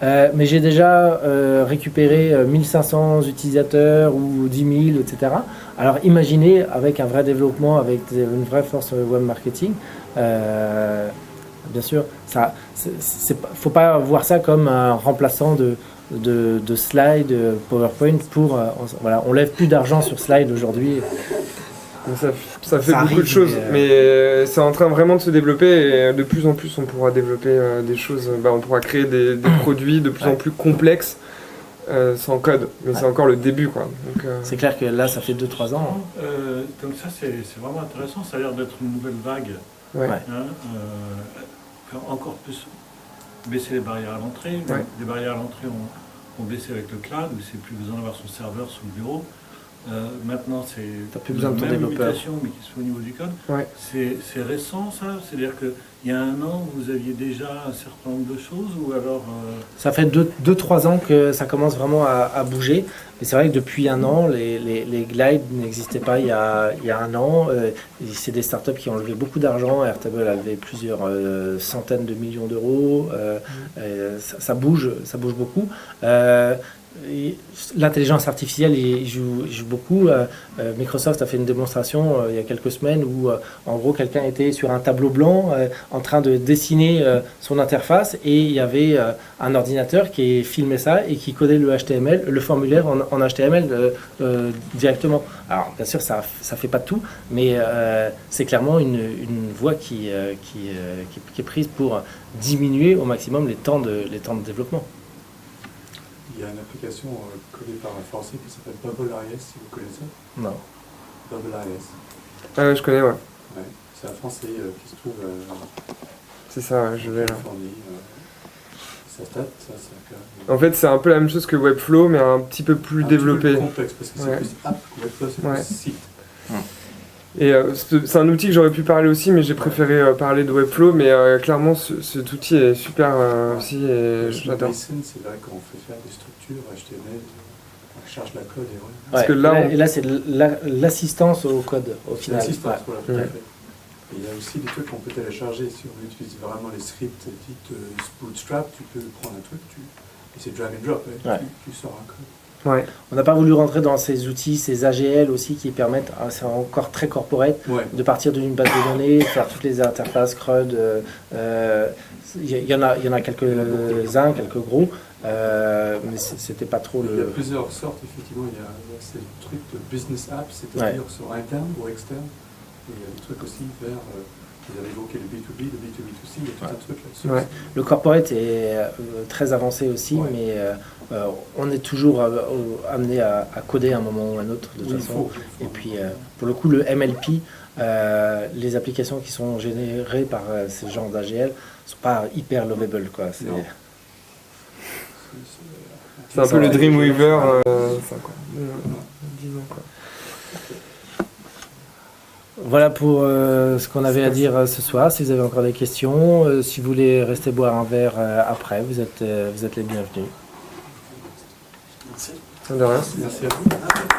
mais j'ai déjà récupéré 1500 utilisateurs ou 10 000, etc. Alors imaginez avec un vrai développement, avec une vraie force web marketing, bien sûr, faut pas voir ça comme un remplaçant de slide, PowerPoint pour... on lève plus d'argent sur slide aujourd'hui. Ça fait beaucoup de choses, mais c'est en train vraiment de se développer et de plus en plus on pourra développer des choses, on pourra créer des produits de plus en plus complexes sans code, mais c'est encore le début quoi. C'est clair que là ça fait 2-3 ans. Donc ça c'est vraiment intéressant, ça a l'air d'être une nouvelle vague. Encore plus baisser les barrières à l'entrée. Les barrières à l'entrée ont baissé avec le cloud, c'est plus besoin d'avoir son serveur sous le bureau. Maintenant, c'est la même limitation, mais qui se fait au niveau du code. C'est récent, ça? C'est-à-dire qu'il y a 1 an, vous aviez déjà un certain nombre de choses ou alors... Ça fait 2-3 ans que ça commence vraiment à bouger. Mais c'est vrai que depuis 1 an, les Glides n'existaient pas il y a 1 an. C'est des startups qui ont levé beaucoup d'argent. Airtable a levé plusieurs centaines de millions d'euros. Ça bouge beaucoup. L'intelligence artificielle il joue beaucoup. Microsoft a fait une démonstration il y a quelques semaines où en gros quelqu'un était sur un tableau blanc en train de dessiner son interface et il y avait un ordinateur qui filmait ça et qui codait le HTML, le formulaire en HTML directement. Alors bien sûr ça fait pas tout, mais c'est clairement une voie qui est prise pour diminuer au maximum les temps de développement. Il y a une application codée par un Français qui s'appelle Bubble.is, si vous connaissez. Non. Bubble.is. Je connais, ouais. C'est un Français qui se trouve C'est ça, je vais en là. Californie. Ça date, ça, c'est En fait, c'est un peu la même chose que Webflow, mais un petit peu plus développé. Un petit peu plus complexe, parce que c'est plus app que Webflow, c'est plus site. Et c'est un outil que j'aurais pu parler aussi, mais j'ai préféré parler de Webflow, mais clairement, cet outil est super aussi, et j'adore. C'est vrai qu'on fait faire des structures HTML, on charge la code et voilà. Parce que là, et là c'est l'assistance au code, au final. L'assistance, voilà, tout à fait. Et il y a aussi des trucs qu'on peut télécharger. Si on utilise vraiment les scripts dites Bootstrap, tu peux prendre un truc, et c'est drag and drop, tu sors un code. Ouais. On n'a pas voulu rentrer dans ces outils, ces AGL aussi qui permettent, c'est encore très corporate, de partir d'une base de données, faire toutes les interfaces CRUD. Il y en a quelques-uns, quelques gros, mais c'était pas trop le... Il y a plusieurs sortes, effectivement. Il y a ces trucs de business apps, c'est-à-dire sur interne ou externe. Et il y a des trucs aussi vers... Vous avez évoqué le B2B, le B2B2C, il y a tout un truc là-dessus. Ouais. Le corporate est très avancé aussi, mais on est toujours amené à coder à un moment ou à un autre de toute façon. Et puis pour le coup, le MLP, les applications qui sont générées par ce genre d'AGL sont pas hyper lovable, quoi. C'est un peu le Dreamweaver, ça quoi. Disons quoi. Voilà pour ce qu'on avait à dire ce soir. Si vous avez encore des questions, si vous voulez rester boire un verre après, vous êtes les bienvenus. Merci. De rien. Merci à vous.